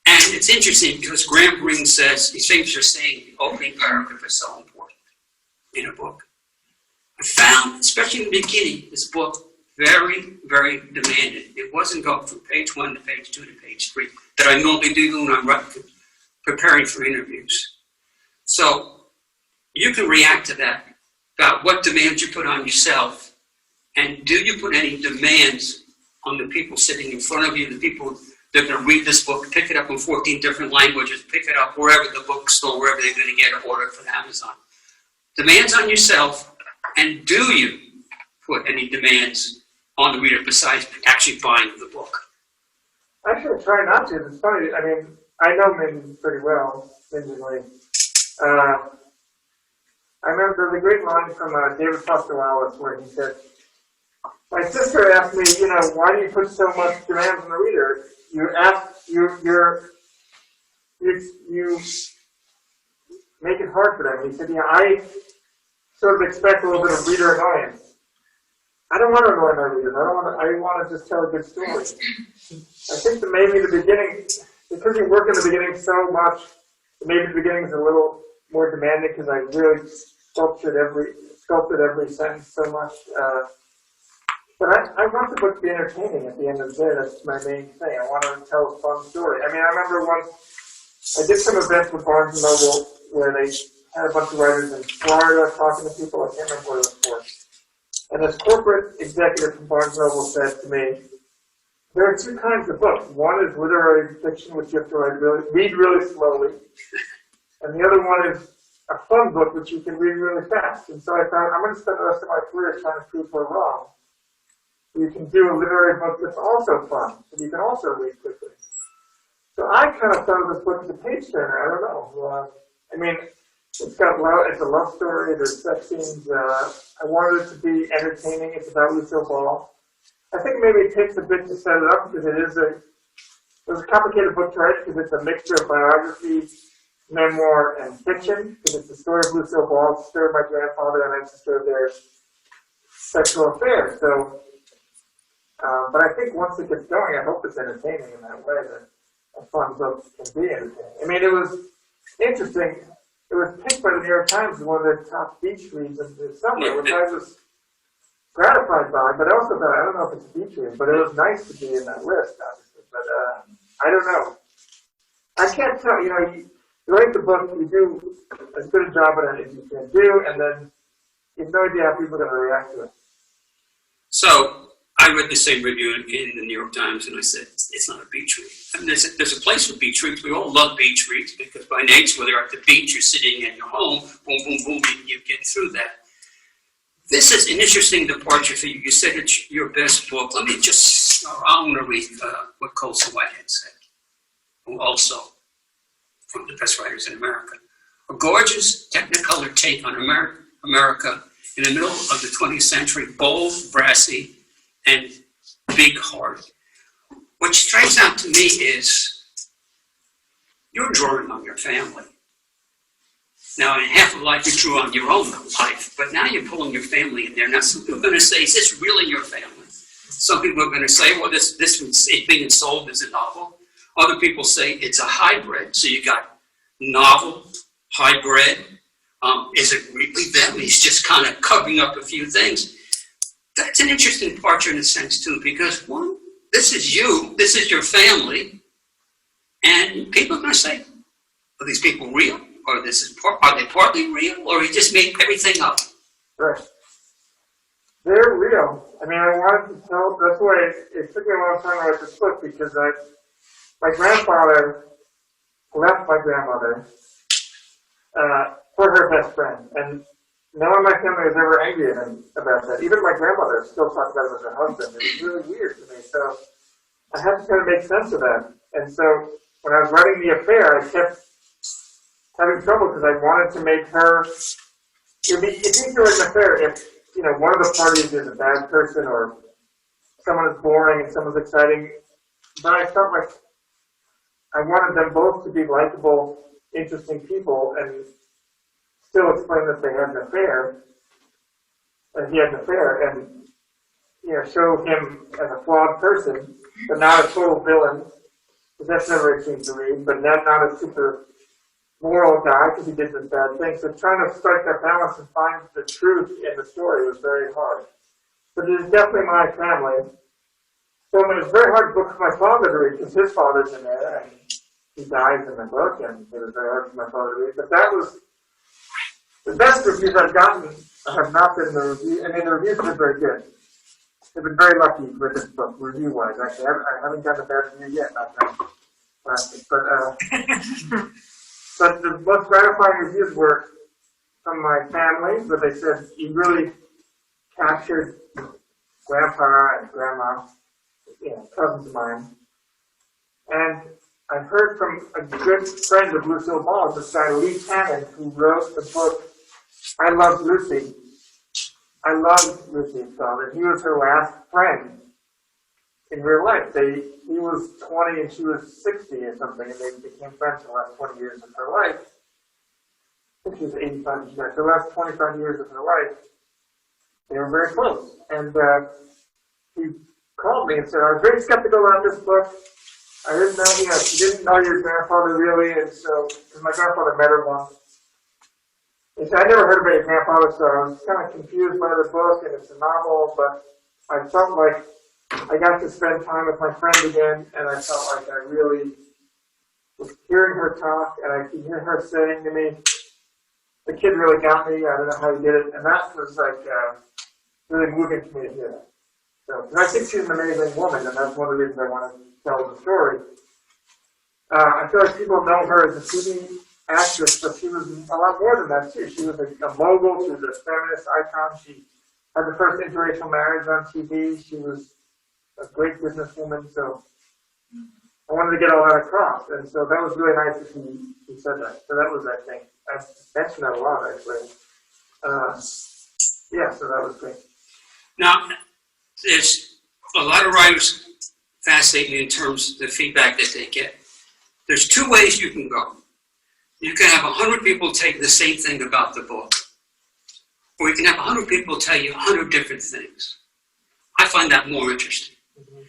And it's interesting because Graham Greene says, he seems to saying the opening paragraph is so important in a book. I found, especially in the beginning, this book very, very demanding. It wasn't going from page 1 to page 2 to page 3 that I normally do when I'm preparing for interviews. So you can react to that about what demands you put on yourself, and do you put any demands on the people sitting in front of you, the people that are going to read this book, pick it up in 14 different languages, pick it up wherever the bookstore, wherever they're going to get an order from Amazon. Demands on yourself, and do you put any demands on the reader besides actually buying the book? Actually, I try not to. It's funny. I mean, I know Min pretty well, Minjin. I remember there's a great line from Davidson where he said, my sister asked me, why do you put so much demands on the reader? You make it hard for them. He said, I sort of expect a little bit of reader annoyance. I don't want to annoy my readers. I want to just tell a good story. I think that maybe the beginning, because you work in the beginning so much, maybe the beginning is a little more demanding because I really sculpted every sentence so much. But I want the book to be entertaining at the end of the day. That's my main thing. I want to tell a fun story. I mean, I remember once I did some events with Barnes & Noble where they had a bunch of writers in Florida talking to people. I can't remember what it was for. And this corporate executive from Barnes & Noble said to me, there are two kinds of books. One is literary fiction, which you have to read really slowly. And the other one is a fun book, which you can read really fast. And so I thought, I'm going to spend the rest of my career trying to prove her wrong. You can do a literary book that's also fun, and you can also read quickly. So I kind of thought of this book as a page turner. I don't know. I mean, it's a love story. There's sex scenes. I wanted it to be entertaining. It's about Lucille Ball. I think maybe it takes a bit to set it up because it was a complicated book to write because it's a mixture of biography, memoir, and fiction. Because it's the story of Lucille Ball, it's the story of my grandfather, and it's the story of their sexual affairs. So. But I think once it gets going, I hope it's entertaining in that way, that a fun book can be entertaining. I mean, it was interesting. It was picked by the New York Times as one of their top beach reads of the summer, which I was gratified by, but also thought, I don't know if it's a beach read, but it was nice to be in that list, obviously. But I don't know. I can't tell. You write the book, you do as good a job at it as you can do, and then you have no idea how people are going to react to it. So, I read the same review in the New York Times, and I said, it's not a beach read. I mean, there's a place for beach reads. We all love beach reads because by nature, whether you're at the beach, you're sitting in your home, boom, boom, boom, you get through that. This is an interesting departure for you. You said it's your best book. Let me just, I want to read what Colson Whitehead said, who also one of the best writers in America. A gorgeous technicolor take on America in the middle of the 20th century, bold, brassy, and big heart. What strikes out to me is you're drawing on your family. Now, in half of life, you drew on your own life, but now you're pulling your family in there. Now, some people are going to say, is this really your family? Some people are going to say, well, this it being sold as a novel. Other people say it's a hybrid. So you got novel, hybrid. Is it really them? He's just kind of covering up a few things. That's an interesting departure in a sense, too, because one, this is you, this is your family, and people are going to say, are these people real? Or are they partly real? Or he just made everything up? Right. They're real. I mean, I wanted to tell, that's why it took me a long time to write this book, because my grandfather left my grandmother for her best friend. And no one in my family was ever angry at him about that. Even my grandmother still talked about him as her husband. It was really weird to me. So I had to kind of make sense of that. And so when I was writing The Affair, I kept having trouble because I wanted to make her, it'd be easier to write an affair if, one of the parties is a bad person or someone is boring and someone's exciting. But I felt like I wanted them both to be likable, interesting people and still explain that they had an affair, and he had an affair, and show him as a flawed person, but not a total villain, because that's never a thing to read, but not a super moral guy because he did this bad thing. So trying to strike that balance and find the truth in the story was very hard. But it is definitely my family. So it was a very hard book for my father to read because his father's in there, and he dies in the book, and it was very hard for my father to read. But that was the best reviews I've gotten have not been the review. I mean, the reviews have been very good. I've been very lucky with this book, review-wise. Actually, I haven't gotten a bad review yet. Not plastic, but the most gratifying reviews were from my family, where they said you really captured Grandpa and Grandma, cousins of mine. And I heard from a good friend of Lucille Ball, this guy Lee Cannon, who wrote the book I Love Lucy. I loved Lucy's father. He was her last friend in real life. He was 20 and she was 60 or something, and they became friends for the last 20 years of her life. I think she was 85 and she died. The last 25 years of her life, they were very close. And he called me and said, I was very skeptical about this book. I didn't know, she didn't know your grandfather really, and so, because my grandfather met her once. He said, I never heard about your grandfather, so I was kind of confused by the book, and it's a novel, but I felt like I got to spend time with my friend again, and I felt like I really was hearing her talk, and I could hear her saying to me, the kid really got me, I don't know how he did it, and that was like really moving to me to hear that. So, because I think she's an amazing woman, and that's one of the reasons I want to tell the story. I feel like people know her as a TV actress, but she was a lot more than that too. She was a mogul, she was a feminist icon, she had the first interracial marriage on TV, she was a great businesswoman, so I wanted to get all that across, and so that was really nice that she said that. So that was, I think, I mentioned that a lot actually. So that was great. Now, there's a lot of writers fascinate me in terms of the feedback that they get. There's two ways you can go. You can have 100 people tell you the same thing about the book, or you can have 100 people tell you 100 different things. I find that more interesting.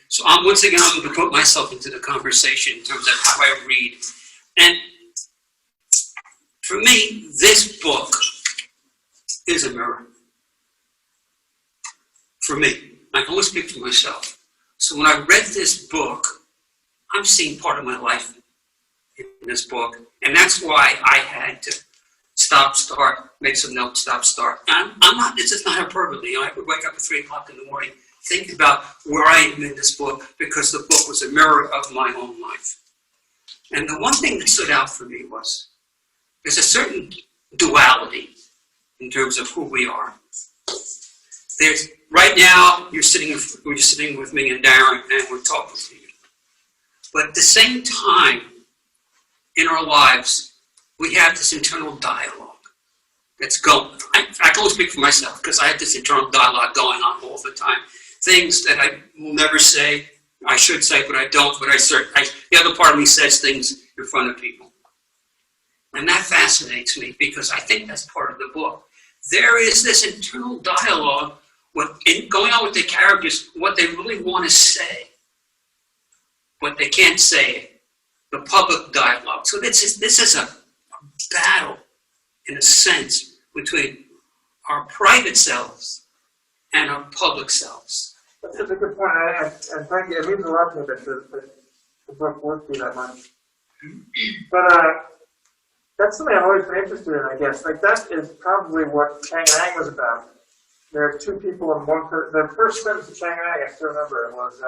So once again, I'm going to put myself into the conversation in terms of how I read. And for me, this book is a mirror. For me. I can only speak for myself. So when I read this book, I'm seeing part of my life in this book. And that's why I had to stop, start, make some notes, stop, start. And I'm not, this is not hyperbole. I would wake up at 3 o'clock in the morning, thinking about where I am in this book, because the book was a mirror of my own life. And the one thing that stood out for me was, there's a certain duality in terms of who we are. There's, right now, we're sitting with me and Darin, and we're talking to you. But at the same time, in our lives, we have this internal dialogue that's going. I can only speak for myself, because I have this internal dialogue going on all the time. Things that I will never say, I should say, but I don't. But the other part of me says things in front of people. And that fascinates me because I think that's part of the book. There is this internal dialogue going on with the characters, what they really want to say, but they can't say it. The public dialogue. So this is a battle, in a sense, between our private selves and our public selves. That's a good point, and thank you. It means a lot to me that the book worked through that much. But that's something I've always been interested in, I guess. Like, that is probably what Chang was about. There are two people and one person. The first sentence of Chang, I still remember it, was,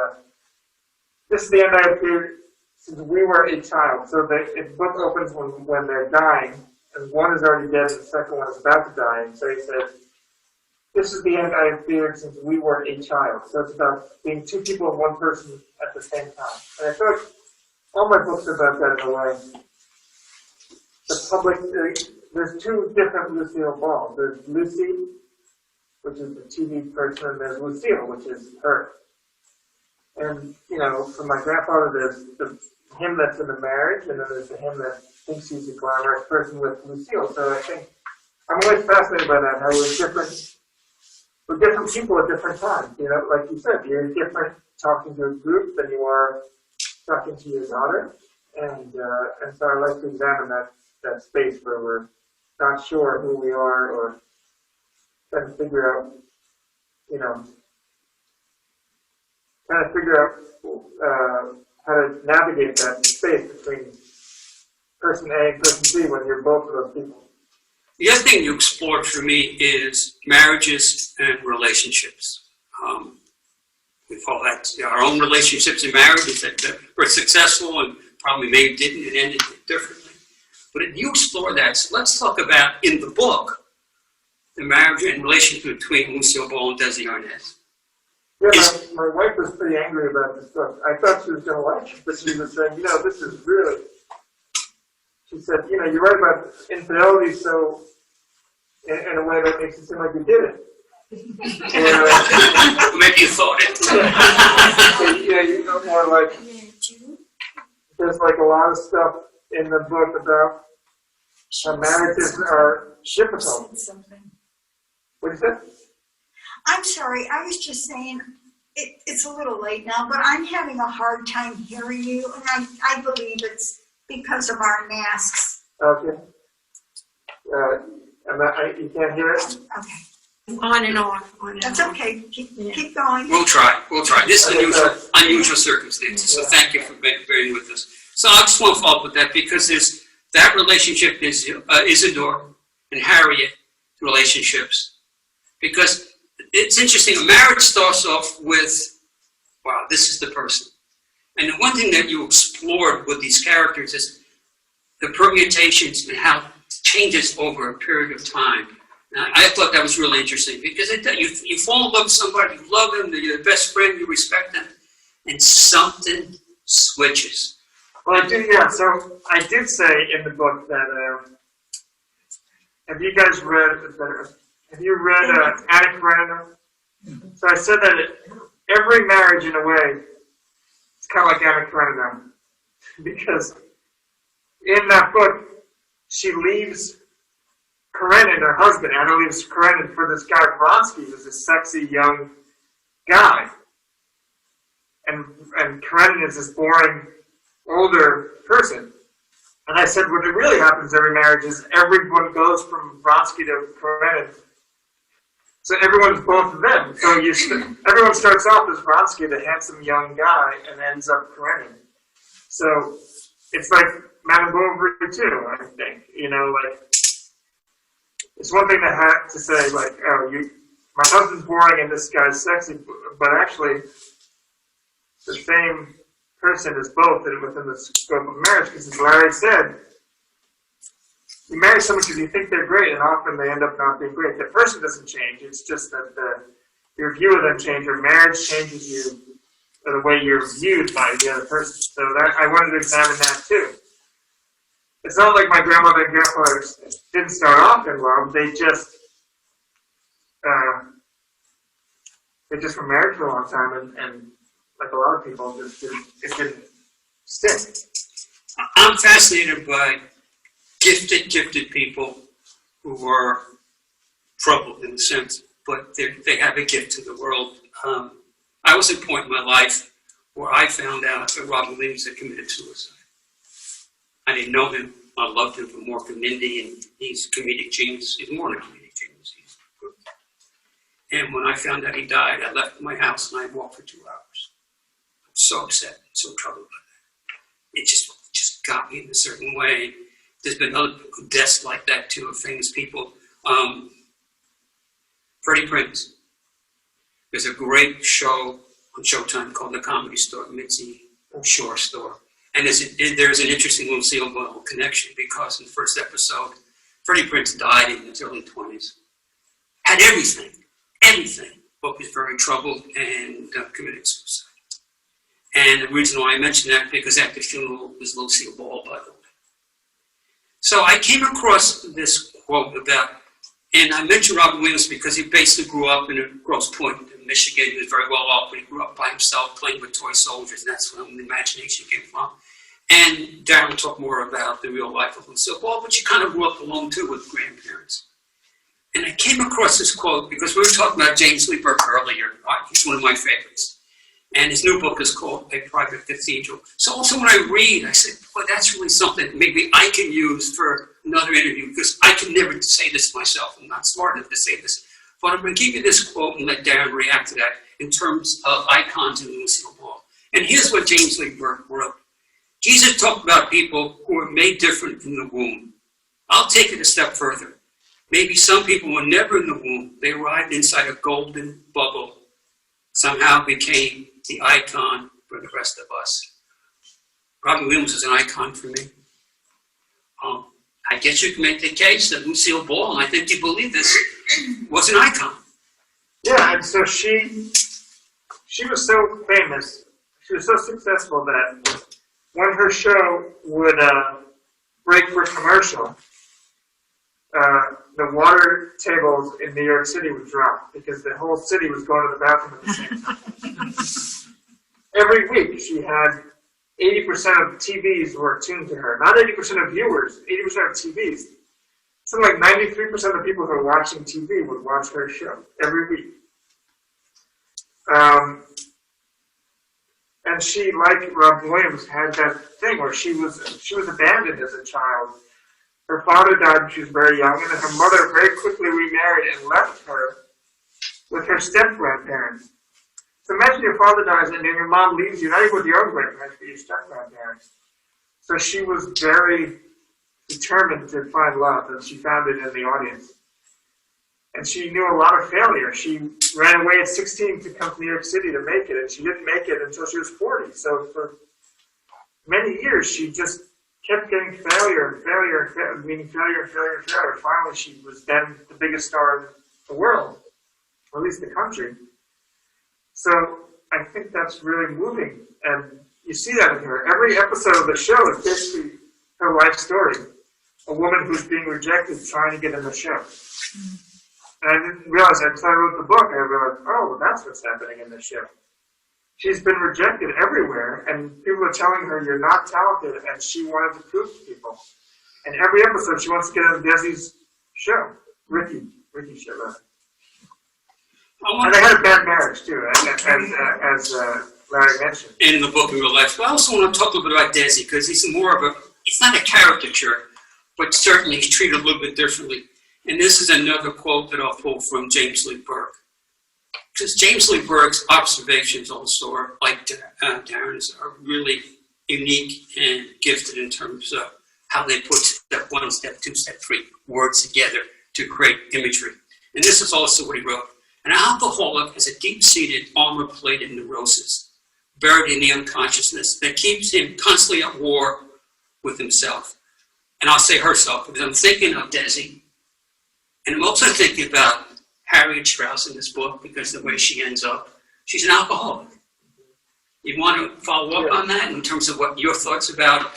this is the end I appeared since we were a child. So the book opens when they're dying, and one is already dead and the second one is about to die. And so he said, this is the end I have feared since we were a child. So it's about being two people and one person at the same time. And I feel like all my books are about that in a way. The public, there's two different Lucille Balls. There's Lucy, which is the TV person, and there's Lucille, which is her. And, you know, for my grandfather, there's him that's in the marriage, and then there's the him that thinks he's a glamorous person with Lucille. So I think I'm always fascinated by that, how we're different people at different times. You know, like you said, you're different talking to a group than you are talking to your daughter. And so I like to examine that space where we're not sure who we are or trying to figure out, you know, how to navigate that space between person A and person B when you're both of those people. The other thing you explored for me is marriages and relationships. We call that our own relationships and marriages that were successful and probably maybe didn't, it ended differently. But you explore that. So let's talk about, in the book, the marriage and relationship between Lucille Ball and Desi Arnaz. Yeah, my wife was pretty angry about this book. I thought she was going to like it, but she was saying, you know, this is really... She said, you know, you write about infidelity so in a way that makes it seem like you did it. Maybe you thought it. Yeah, you know, more like, there's like a lot of stuff in the book about how marriages are difficult. What did you say? I'm sorry, I was just saying, it's a little late now, but I'm having a hard time hearing you, and I believe it's because of our masks. Okay. You can't hear it? Okay. On and off, on and That's off. okay. Keep going. We'll try. This is unusual circumstances, so thank you for bearing with us. So I just want to follow up with that because there's that relationship is Isidore and Harriet relationships. Because it's interesting, a marriage starts off with, wow, this is the person. And the one thing that you explored with these characters is the permutations and how it changes over a period of time. And I thought that was really interesting because you fall in love with somebody, you love them, they're your best friend, you respect them, and something switches. Well, so I did say in the book that, have you read Anna Karenina? So I said that every marriage, in a way, it's kind of like Anna Karenina, because in that book, she leaves Karenin, her husband. Anna leaves Karenin for this guy, Vronsky, who's a sexy young guy. And Karenin is this boring, older person. And I said, what really happens in every marriage is everyone goes from Vronsky to Karenin. So everyone's both of them. So everyone starts off as Vronsky, the handsome young guy, and ends up Karenin. So it's like Madame Bovary too, I think. You know, like, it's one thing to say, like, oh, my husband's boring and this guy's sexy, but actually, the same person is both within the scope of marriage, because as Larry said, you marry someone because you think they're great, and often they end up not being great. The person doesn't change, it's just that your view of them changes. Your marriage changes you, the way you're viewed by the other person. So I wanted to examine that too. It's not like my grandmother and grandfather didn't start off in love, they just were married for a long time, and like a lot of people, it didn't stick. I'm fascinated by gifted people who were troubled in a sense, but they have a gift to the world. I was at a point in my life where I found out that Robin Williams had committed suicide. I didn't know him. I loved him from Mork and Mindy, and he's a comedic genius. He's more than a comedic genius. He's good. And when I found out he died, I left my house and I walked for 2 hours. I was so upset, so troubled by that. It just got me in a certain way. There's been other deaths like that too of famous people. Freddie Prinze. There's a great show on Showtime called The Comedy Store, Mitzi Shore Store. And there's an interesting Lucille Ball connection because in the first episode, Freddie Prinze died in his early 20s. Had everything, but was very troubled and committed suicide. And the reason why I mention that because at the funeral was Lucille Ball, by the way. So I came across this quote about, and I mentioned Robin Williams because he basically grew up in Grosse Pointe, Michigan. He was very well off, but he grew up by himself playing with toy soldiers, and that's where the imagination came from. And Darin will talk more about the real life of Lucille Ball, but she kind of grew up alone too with grandparents. And I came across this quote because we were talking about James Lee Burke earlier. He's one of my favorites. And his new book is called A Private Cathedral. So also when I read, I said, boy, that's really something maybe I can use for another interview because I can never say this myself. I'm not smart enough to say this. But I'm going to give you this quote and let Darin react to that in terms of icons in Lucille Ball. And here's what James Lee Burke wrote. Jesus talked about people who were made different in the womb. I'll take it a step further. Maybe some people were never in the womb. They arrived inside a golden bubble, somehow became the icon for the rest of us. Robin Williams is an icon for me. I guess you can make the case that Lucille Ball, and I think you believe this, was an icon. Yeah, and so she was so famous, she was so successful that when her show would break for commercial, the water tables in New York City would drop because the whole city was going to the bathroom at the same time. Every week she had 80% of TVs were tuned to her. Not 80% of viewers, 80% of TVs. Something like 93% of the people who are watching TV would watch her show every week. And she, like Robin Williams, had that thing where she was abandoned as a child. Her father died when she was very young, and then her mother very quickly remarried and left her with her step-grandparents. So imagine your father dies and then your mom leaves you, not even with your own grandparents, but your step-grandparents. So she was very determined to find love, and she found it in the audience. And she knew a lot of failure. She ran away at 16 to come to New York City to make it, and she didn't make it until she was 40. So for many years, she just kept getting failure, meaning failure. Finally, she was then the biggest star in the world, or at least the country. So I think that's really moving, and you see that in her. Every episode of the show is basically her life story. A woman who's being rejected trying to get in the show. And I didn't realize until I wrote the book, I realized, oh, that's what's happening in the show. She's been rejected everywhere, and people are telling her, you're not talented, and she wanted to prove to people. And every episode, she wants to get on Desi's show, Ricky show. And they had a bad marriage, too, as Larry mentioned. In the book in real life. But I also want to talk a little bit about Desi, because he's more of it's not a caricature, but certainly he's treated a little bit differently. And this is another quote that I'll pull from James Lee Burke. Because James Lee Burke's observations also are, like Darin's, are really unique and gifted in terms of how they put step 1, step 2, step 3 words together to create imagery. And this is also what he wrote. An alcoholic has a deep-seated armor-plated neurosis buried in the unconsciousness that keeps him constantly at war with himself. And I'll say herself, because I'm thinking of Desi, and I'm also thinking about Harriet Strauss in this book, because the way she ends up, she's an alcoholic. You want to follow up on that in terms of what your thoughts about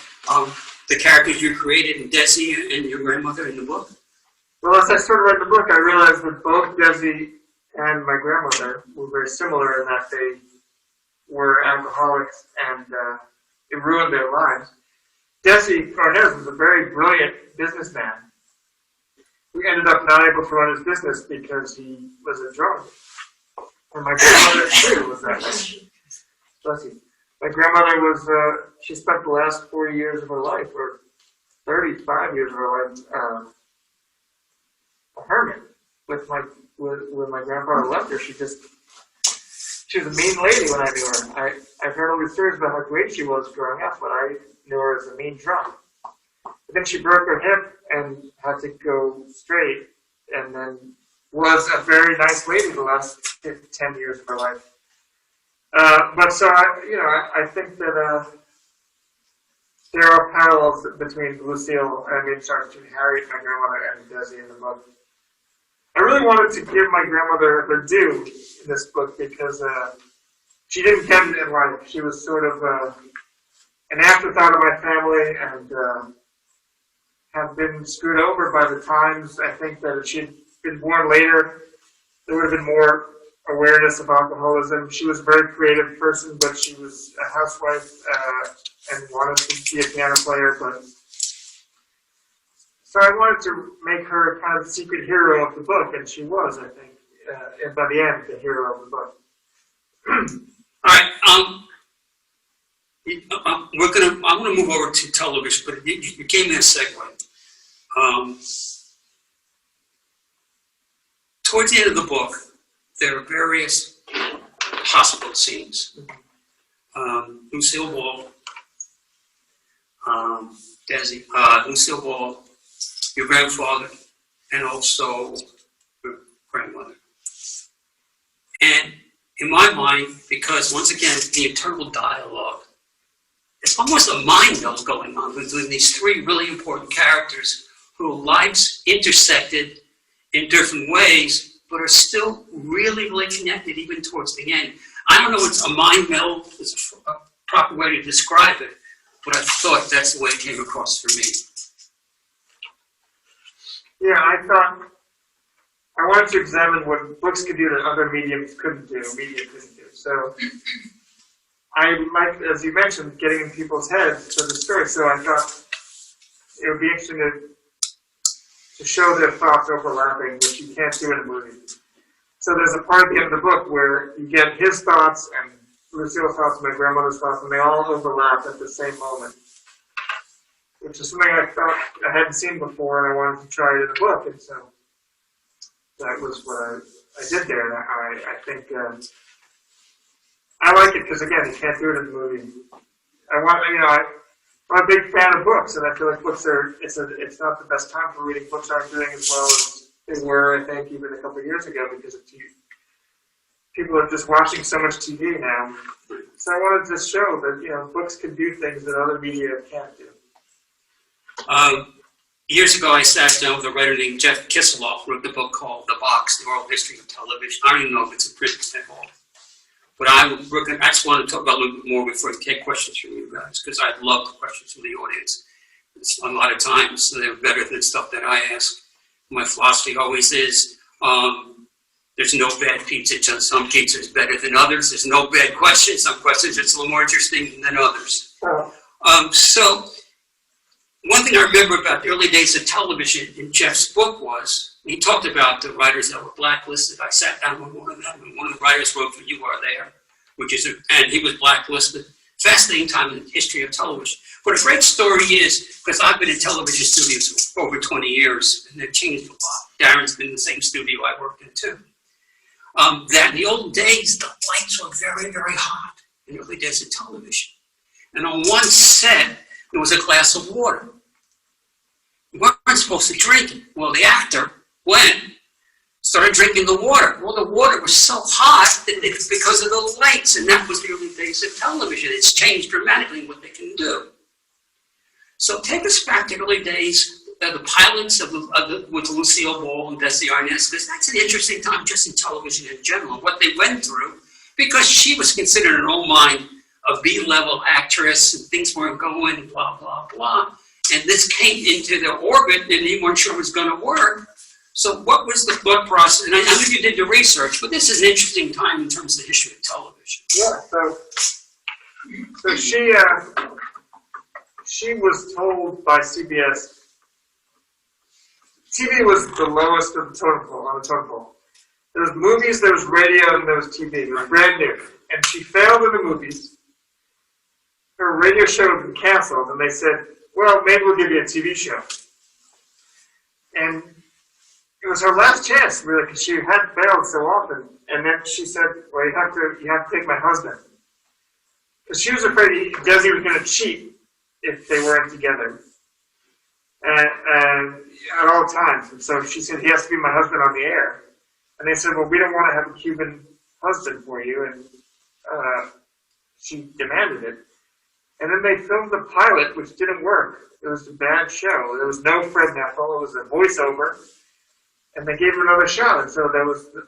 the characters you created in Desi and your grandmother in the book? Well, as I started writing the book, I realized that both Desi and my grandmother were very similar in that they were alcoholics and it ruined their lives. Jesse Arnaz was a very brilliant businessman. We ended up not able to run his business because he was a drunk. And my grandmother too was that way. Bless you. My grandmother was, she spent the last 40 years of her life, or 35 years of her life, a hermit. When my grandfather left her, she was a mean lady when I knew her. I've heard all these stories about how great she was growing up, but I knew her as a mean drunk. But then she broke her hip and had to go straight, and then was a very nice lady the last 10 years of her life. But so, I think that there are parallels between between Harriet, my grandmother, and Desi in the book. I really wanted to give my grandmother her due in this book because she didn't get it in life. She was sort of an afterthought of my family and had been screwed over by the times. I think that if she'd been born later, there would have been more awareness of alcoholism. She was a very creative person, but she was a housewife and wanted to be a piano player. But so I wanted to make her kind of the secret hero of the book, and she was, I think, and by the end, the hero of the book. All right, I'm gonna move over to television, but you gave me a segue. Towards the end of the book, there are various hospital scenes. Lucille Ball, Desi, Lucille Ball, your grandfather, and also your grandmother. And in my mind, because once again, the internal dialogue, it's almost a mind meld going on between these three really important characters whose lives intersected in different ways, but are still really, really connected even towards the end. I don't know if it's a mind meld, is a proper way to describe it, but I thought that's the way it came across for me. Yeah, I wanted to examine what books could do that other mediums couldn't do, media couldn't do. So I like, as you mentioned, getting in people's heads for the story. So I thought it would be interesting to show their thoughts overlapping, which you can't do in a movie. So there's a part at the end of the book where you get his thoughts and Lucille's thoughts and my grandmother's thoughts, and they all overlap at the same moment, which is something I thought I hadn't seen before, and I wanted to try it in the book, and so that was what I did there. And I think I like it because again, you can't do it in the movie. I'm a big fan of books, and I feel like books it's not the best time for reading. Books aren't doing as well as they were, I think, even a couple of years ago because of TV. People are just watching so much TV now. So I wanted to show that books can do things that other media can't do. Years ago, I sat down with a writer named Jeff Kisseloff, who wrote the book called The Box, The Oral History of Television. I don't even know if it's a print at all. But I just want to talk about a little bit more before we take questions from you guys, because I love questions from the audience. It's, a lot of times, they're better than stuff that I ask. My philosophy always is, there's no bad pizza, just some pizza is better than others. There's no bad questions. Some questions it's a little more interesting than others. So one thing I remember about the early days of television in Jeff's book was, he talked about the writers that were blacklisted. I sat down with one of them, and one of the writers wrote for You Are There, and he was blacklisted. Fascinating time in the history of television. But a great story is, because I've been in television studios for over 20 years, and they've changed a lot. Darin's been in the same studio I worked in too. That in the old days, the lights were very, very hot in the early days of television. And on one set, there was a glass of water. You weren't supposed to drink it. Well, the actor started drinking the water. Well, the water was so hot that because of the lights, and that was the early days of television. It's changed dramatically what they can do. So take us back to early days, the pilots with Lucille Ball and Desi Arnaz, because that's an interesting time just in television in general, what they went through, because she was considered in her own mind a B-level actress, and things weren't going, blah, blah, blah. And this came into their orbit, and they weren't sure it was going to work. So what was the thought process? And I know you did the research, but this is an interesting time in terms of the history of television. Yeah, so she was told by CBS, TV was the lowest of the totem pole, on the totem pole. There was movies, there was radio, and there was TV. It was brand new. And she failed in the movies. Her radio show had been canceled, and they said, well, maybe we'll give you a TV show. And it was her last chance, really, because she had failed so often. And then she said, well, you have to take my husband. Because she was afraid Desi was going to cheat if they weren't together. And at all times. And so she said, he has to be my husband on the air. And they said, well, we don't want to have a Cuban husband for you. And she demanded it. And then they filmed the pilot, which didn't work. It was a bad show. There was no Fred Neffel. It was a voiceover. And they gave him another shot. And so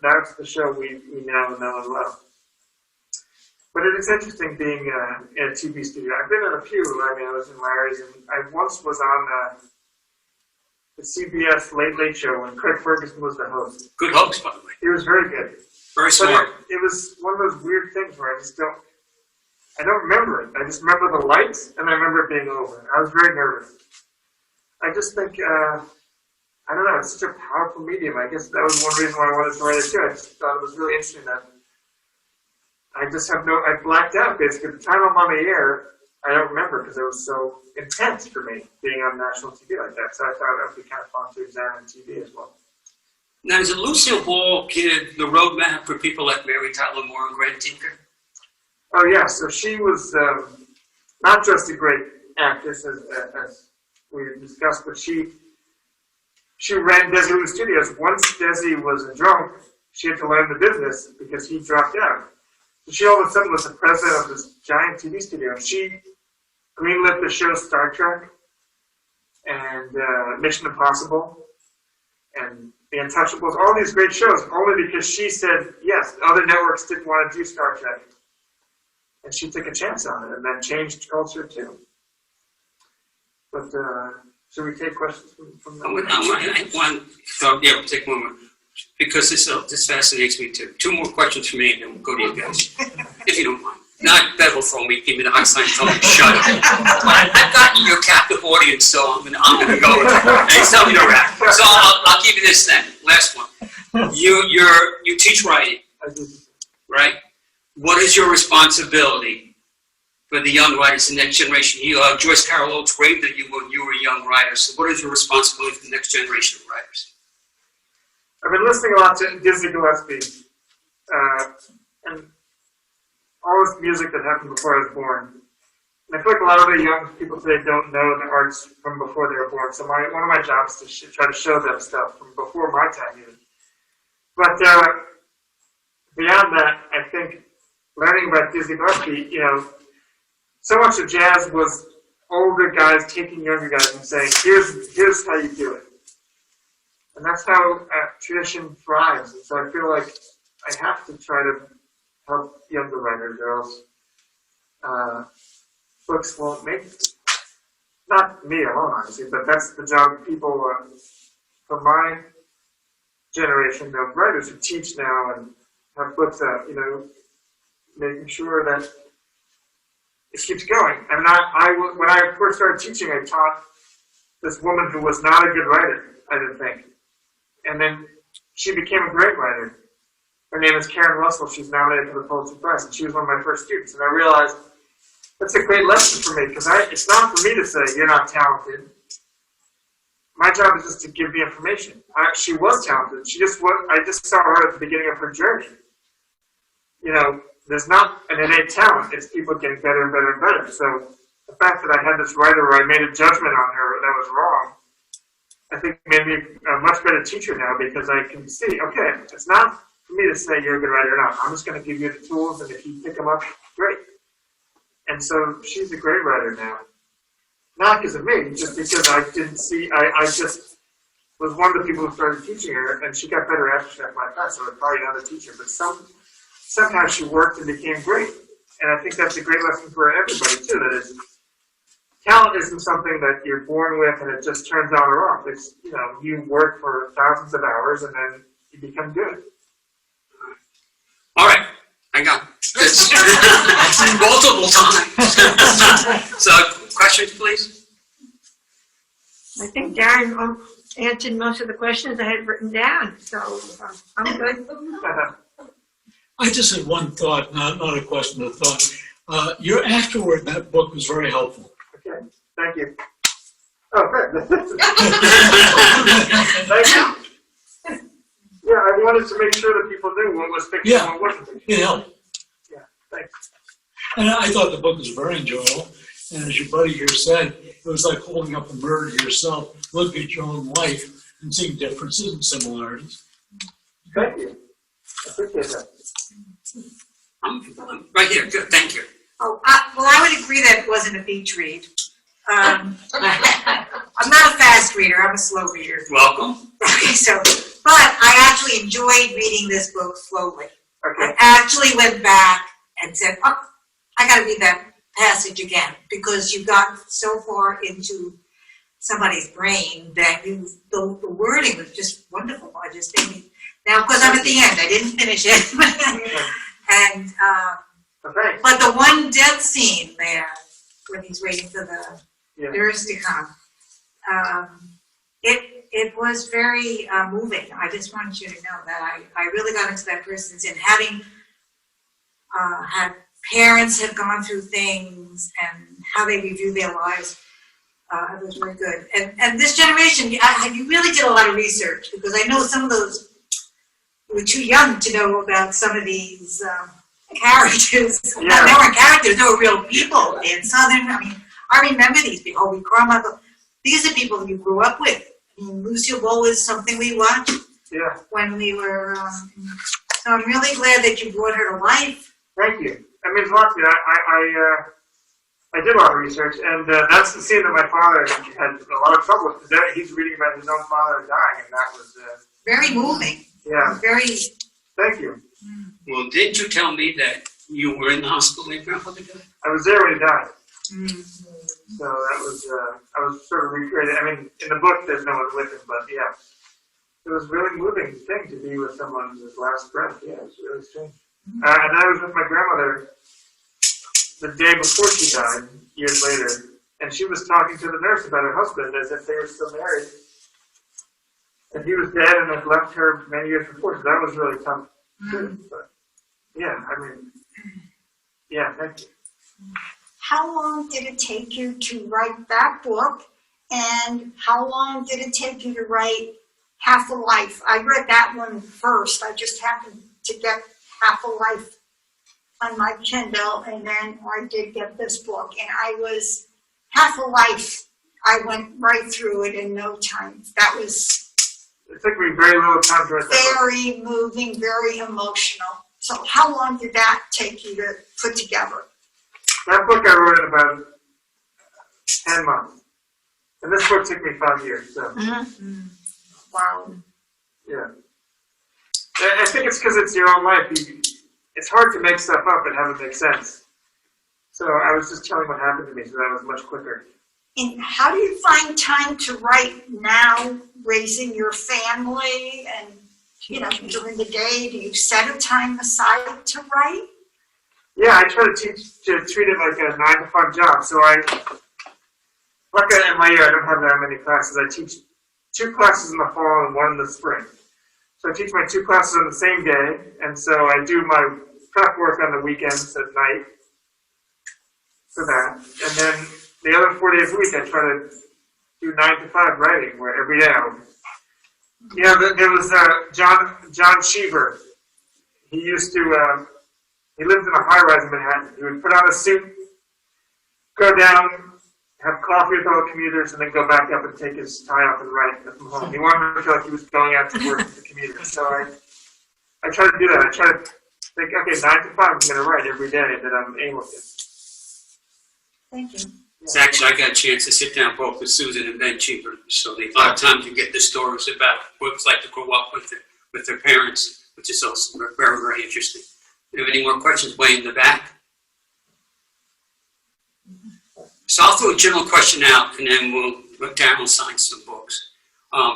that's the show we now know and love. But it is interesting being in a TV studio. I've been in a few. I mean, I was in Larry's, and I once was on the CBS Late Late Show when Craig Ferguson was the host. Good host, by the way. He was very good. Very smart. But it was one of those weird things where I don't remember it. I just remember the lights, and I remember it being over. I was very nervous. I just think, I don't know, it's such a powerful medium. I guess that was one reason why I wanted to write it too. I just thought it was really interesting that I blacked out basically. The time I'm on the air, I don't remember because it was so intense for me being on national TV like that. So I thought that would be kind of fun to examine TV as well. Now, does Lucille Ball give the roadmap for people like Mary Tyler Moore and Grant Tinker? Oh yeah, so she was not just a great actress as we discussed, but she ran Desi Lou Studios. Once Desi was a drunk, she had to learn the business because he dropped out. So she all of a sudden was the president of this giant TV studio. She greenlit the show Star Trek and Mission Impossible and The Untouchables, all these great shows, only because she said yes. Other networks didn't want to do Star Trek. And she took a chance on it and then changed culture too. But should we take questions from the We'll take one more. Because this fascinates me too. Two more questions from me and then we'll go to you guys. If you don't mind. Not Bev will throw me, give me the hot sign, tell me to shut up. I've gotten your captive audience, so I'm gonna go with it. And he's telling me to rap. So I'll give you this then. Last one. You teach writing, right? What is your responsibility for the young writers, the next generation? Joyce Carol Oates raved at you when you were a young writer. So what is your responsibility for the next generation of writers? I've been listening a lot to Dizzy Gillespie, and all this music that happened before I was born. And I feel like a lot of the young people today don't know the arts from before they were born. So one of my jobs is to try to show them stuff from before my time even. But beyond that, I think learning about Dizzy Gillespie, so much of jazz was older guys taking younger guys and saying, here's how you do it. And that's how tradition thrives. And so I feel like I have to try to help younger writers, or else books won't make it. Not me alone, obviously, but that's the job of people from my generation of writers who teach now and have books out, making sure that it keeps going. When I first started teaching, I taught this woman who was not a good writer, I didn't think. And then she became a great writer. Her name is Karen Russell. She's nominated for the Pulitzer Prize, and she was one of my first students. And I realized that's a great lesson for me, because it's not for me to say, you're not talented. My job is just to give the information. She was talented. I just saw her at the beginning of her journey. There's not an innate talent. It's people getting better and better and better. So the fact that I had this writer where I made a judgment on her that was wrong, I think made me a much better teacher now, because I can see, okay, it's not for me to say you're a good writer or not. I'm just going to give you the tools, and if you pick them up, great. And so she's a great writer now. Not because of me, just because I didn't see, I just was one of the people who started teaching her, and she got better after she left my class, so I was probably another teacher. But somehow she worked and became great. And I think that's a great lesson for everybody, too, that is, talent isn't something that you're born with and it just turns on or off. It's, you work for thousands of hours and then you become good. All right, I got this. Multiple times. So, Questions, please? I think Darin answered most of the questions I had written down, so I'm good. I just had one thought, not a question, a thought. Your afterword in that book was very helpful. Okay, thank you. Oh, good. Thank you. Yeah, I wanted to make sure that people knew what was fiction and what wasn't fiction. It helped. Yeah, thanks. And I thought the book was very enjoyable. And as your buddy here said, it was like holding up a mirror to yourself, looking at your own life and seeing differences and similarities. Thank you. I appreciate that. I'm right here, good, thank you. Oh, well, I would agree that it wasn't a beach read. I'm not a fast reader, I'm a slow reader. Welcome. Okay, but I actually enjoyed reading this book slowly. Okay. I actually went back and said, oh, I gotta read that passage again, because you got so far into somebody's brain that the wording was just wonderful. I just didn't, now, of course, I'm at the end, I didn't finish it. And, Okay. but the one death scene there, when he's waiting for the Yeah. nurse to come, it was very moving. I just wanted you to know that I really got into that person's and having had parents have gone through things and how they review their lives. It was very good. And this generation, you really did a lot of research, because I know some of those were too young to know about some of these characters. Yeah. They weren't characters, they were real people in Southern. I mean, I remember these people. Holy Carmichael. These are people you grew up with. I mean, Lucille Ball is something we watched Yeah. when we were. So I'm really glad that you brought her to life. Thank you. That means a lot to me. I did a lot of research, and that's the scene that my father had a lot of trouble with. He's reading about his own father dying, and that was Very moving. yeah. Very. Thank you. Well, didn't you tell me that you were in the hospital when your grandfather died? I was there when he died, Mm. so that was I was sort of recreating. I mean, in the book there's no one with him, but yeah, it was a really moving thing to be with someone's last breath. Yeah, it was really strange. And I was with my grandmother the day before she died, years later, and she was talking to the nurse about her husband as if they were still married. And he was dead and had left her many years before, so that was really tough. But yeah, I mean, yeah, thank you. How long did it take you to write that book? And how long did it take you to write Half a Life? I read that one first. I just happened to get Half a Life on my Kindle, and then I did get this book. And Half a Life, I went right through it in no time. That was It took me very little time to write that book. very moving, very emotional. So how long did that take you to put together? That book I wrote in about 10 months. And this book took me 5 years, so Wow. yeah. I think it's because it's your own life. It's hard to make stuff up and have it make sense. So I was just telling what happened to me, so that was much quicker. And how do you find time to write now, raising your family and, during the day? Do you set a time aside to write? Yeah, I try to treat it like a 9-to-5 job. So luckily in my year, I don't have that many classes. I teach 2 classes in the fall and 1 in the spring. So I teach my 2 classes on the same day, and so I do my prep work on the weekends at night for that. And then the other 4 days a week, I try to do 9-to-5 writing, where every day there was John Cheever. He used to, he lived in a high-rise in Manhattan. He would put on a suit, go down, have coffee with all the commuters, and then go back up and take his tie off and write from home. He wanted to feel like he was going out to work with the commuters. So I try to do that. I try to think, okay, 9-to-5, I'm going to write every day that I'm able to. Thank you. It's actually, I got a chance to sit down both with Susan and Ben Cheever, so a lot of times you get the stories about what it's like to grow up with their parents, which is also very, very interesting. Do you have any more questions way in the back? So I'll throw a general question out, and then Darin will sign some books,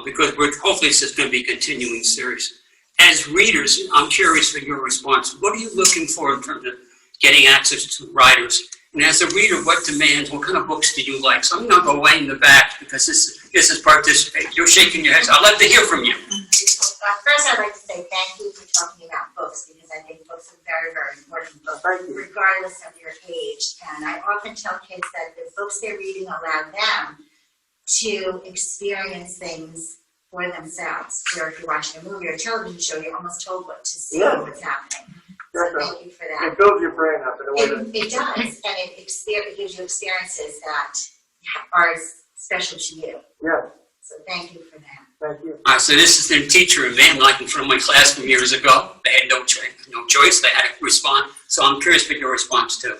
because hopefully this is going to be a continuing series. As readers, I'm curious for your response. What are you looking for in terms of getting access to writers? And as a reader, what demands, what kind of books do you like? So I'm gonna go way in the back because this is participate. You're shaking your head, so I'd love to hear from you. First, I'd like to say thank you for talking about books, because I think books are very, very important, Thank you. regardless of your age. And I often tell kids that the books they're reading allow them to experience things for themselves. Where if you're watching a movie or a television show, you're almost told what to see and what's happening. So thank you for that. It builds your brain up in a way that. It does, and it gives you experiences that are special to you. Yeah, So thank you for that. thank you. All right, so this is the teacher and van like in front of my class from years ago. They had no choice, they had to respond. So I'm curious what your response too.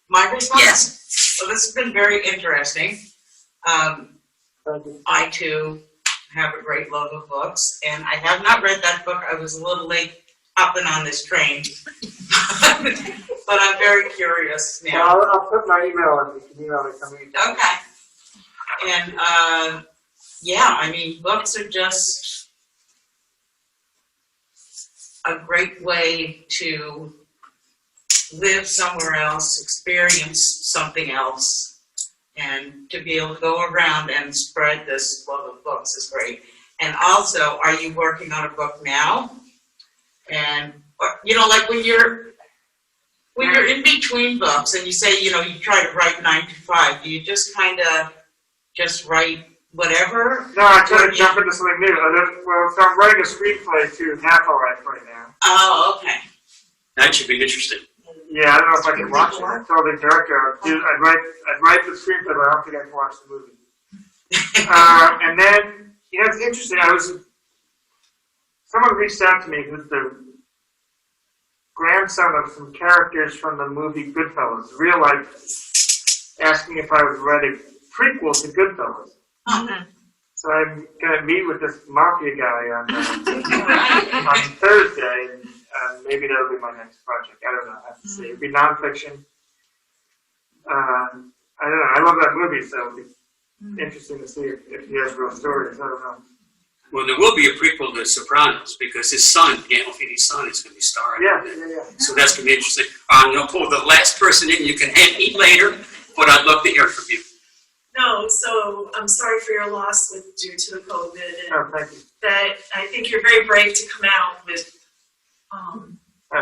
My response? Yes. Well, this has been very interesting. Thank you. I too have a great love of books, and I have not read that book. I was a little late hopping on this train. But I'm very curious Well, now. I'll put my email in, you can email it to me. Okay. And, yeah, I mean, books are just a great way to live somewhere else, experience something else, and to be able to go around and spread this love of books is great. And also, are you working on a book now? And, you know, like when you're in between books and you say, you know, you try to write 9 to 5, do you just kind of just write whatever? No, I try to jump into something new. Well, so I'm writing a screenplay to Half-Life right now. Oh, okay. That should be interesting. Yeah, I don't know if I can watch it. I told the director, I'd write the screenplay, but I don't think I can watch the movie. And then, you know, it's interesting. Someone reached out to me who's the grandson of some characters from the movie Goodfellas, real life, asking if I would write a prequel to Goodfellas. So I'm gonna meet with this mafia guy on Thursday, and maybe that'll be my next project. I don't know. I have to see. It'd be nonfiction. I don't know. I love that movie, so it'll be interesting to see if he has real stories. I don't know. Well, there will be a prequel to The Sopranos because his son, Gandolfini's son, is going to be starring. Yeah. So that's going to be interesting. I'm going to pull the last person in. You can hit me later, but I'd love to hear from you. No, so I'm sorry for your loss due to the COVID, and Oh, thank you. that I think you're very brave to come out with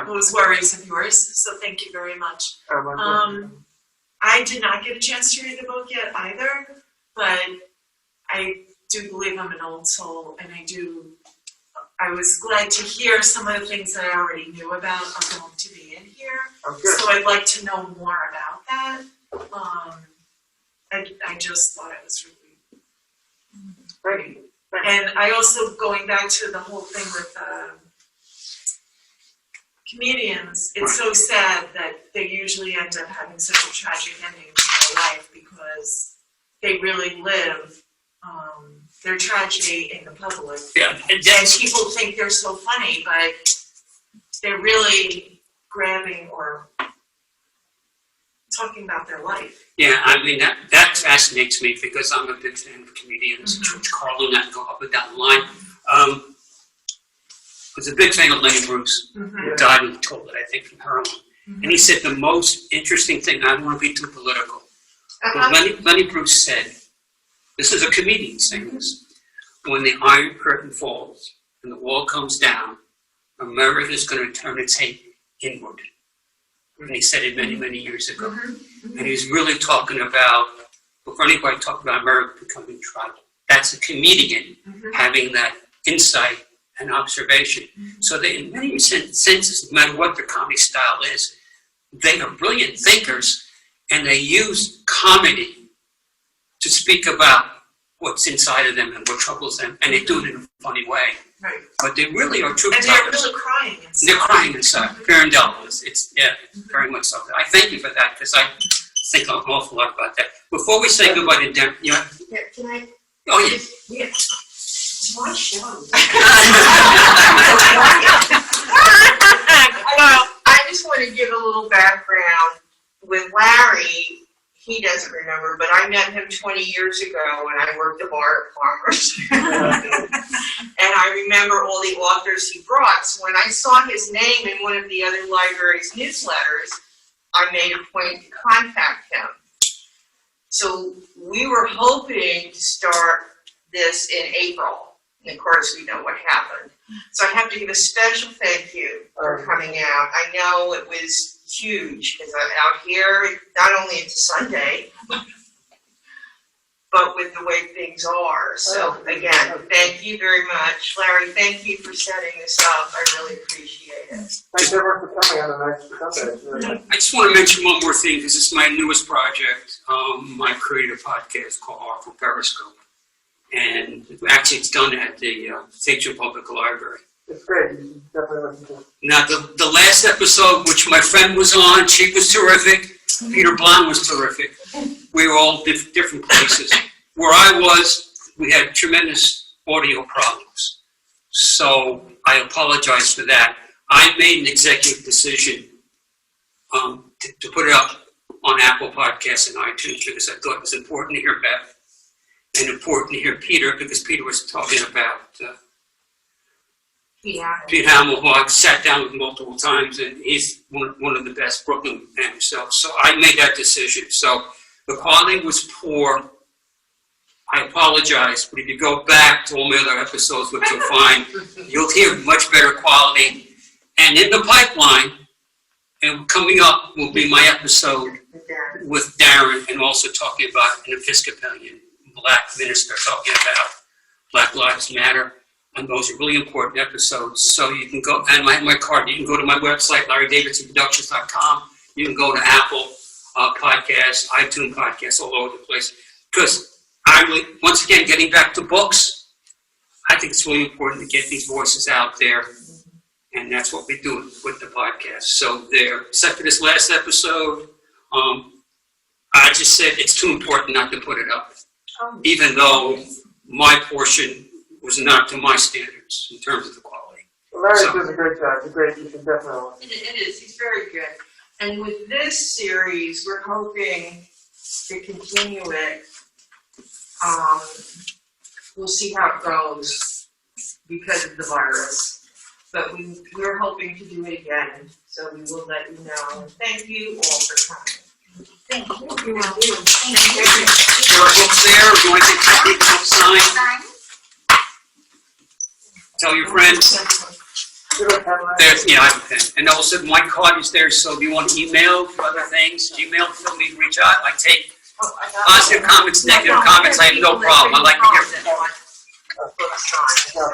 those worries of yours. So thank you very much. I did not get a chance to read the book yet either, but I do believe I'm an old soul, and I was glad to hear some of the things that I already knew about are going to be in here. Oh, good. So I'd like to know more about that. I just thought it was really great. And I also, going back to the whole thing with comedians, it's so sad that they usually end up having such a tragic ending to their life because they really live their tragedy in the public. Yeah, And people think they're so funny, but they're really grabbing or talking about their life. Yeah, I mean, that fascinates me because I'm a big fan of comedians, George Carlin, I go up and down the line. I was a big fan of Lenny Bruce, who died in COVID, I think, from heroin. And he said the most interesting thing, I don't want to be too political, but Lenny Bruce said, this is a comedian saying this, when the Iron Curtain falls and the wall comes down, America is going to turn its hate inward. And he said it many, many years ago. And he's really talking about, before anybody talking about America becoming tribal, that's a comedian having that insight and observation. So they, in many senses, no matter what their comedy style is, they are brilliant thinkers, and they use comedy to speak about what's inside of them and what troubles them, and they do it in a funny way. Right. But they really are truth And they're tellers. really crying inside. They're crying inside. Fair and Dell, it's very much so. I thank you for that, because I think an awful lot about that. Before we say goodbye to Darin, Can I? oh yeah. Yeah. It's my show. I just want to give a little background. With Larry, he doesn't remember, but I met him 20 years ago when I worked the bar at Farmers. And I remember all the authors he brought. So when I saw his name in one of the other library's newsletters, I made a point to contact him. So we were hoping to start this in April, and of course we know what happened. So I have to give a special thank you for coming out. I know it was huge, because I'm out here, not only it's Sunday, but with the way things are. So again, thank you very much. Larry, thank you for setting this up. I really appreciate it. Thanks everyone for coming on the next Sunday. It's really nice. I just want to mention one more thing, because this is my newest project. I created a podcast called Art for Periscope. And actually it's done at the St. Joe Public Library. It's great. You should definitely listen to it. Now, the last episode, which my friend was on, she was terrific. Peter Blum was terrific. We were all different places. Where I was, we had tremendous audio problems. So I apologize for that. I made an executive decision to put it up on Apple Podcasts and iTunes, because I thought it was important to hear Beth and important to hear Peter, because Peter was talking about Pete Hamill, who I've sat down with multiple times, and he's one of the best Brooklyn men himself. So I made that decision. So the quality was poor. I apologize, but if you go back to all my other episodes, which you'll find, you'll hear much better quality. And in the pipeline, and coming up will be my episode with Darin, and also talking about an Episcopalian Black minister talking about Black Lives Matter. And those are really important episodes. So you can go, and my card, you can go to my website, LarryDavidsonProductions.com. You can go to Apple Podcasts, iTunes Podcasts, all over the place. Because I really, once again, getting back to books, I think it's really important to get these voices out there. And that's what we do with the podcast. So there, except for this last episode, I just said it's too important not to put it up. Even though my portion was not to my standards in terms of the quality. Well, Larry does a great job. It's great. You should definitely listen. It is, he's very good. And with this series, we're hoping to continue it. We'll see how it goes because of the virus. But we're hoping to do it again, so we will let you know. Thank you all for coming. Thank you. There are books there. We're going to take them signed. Tell your friends. You have a pen, Larry? There's, yeah, I have a pen. And also, my card is there, so if you want email for other things, Gmail, feel free to reach out. I take positive comments, negative comments. I have no problem. I like to hear them. For the sign.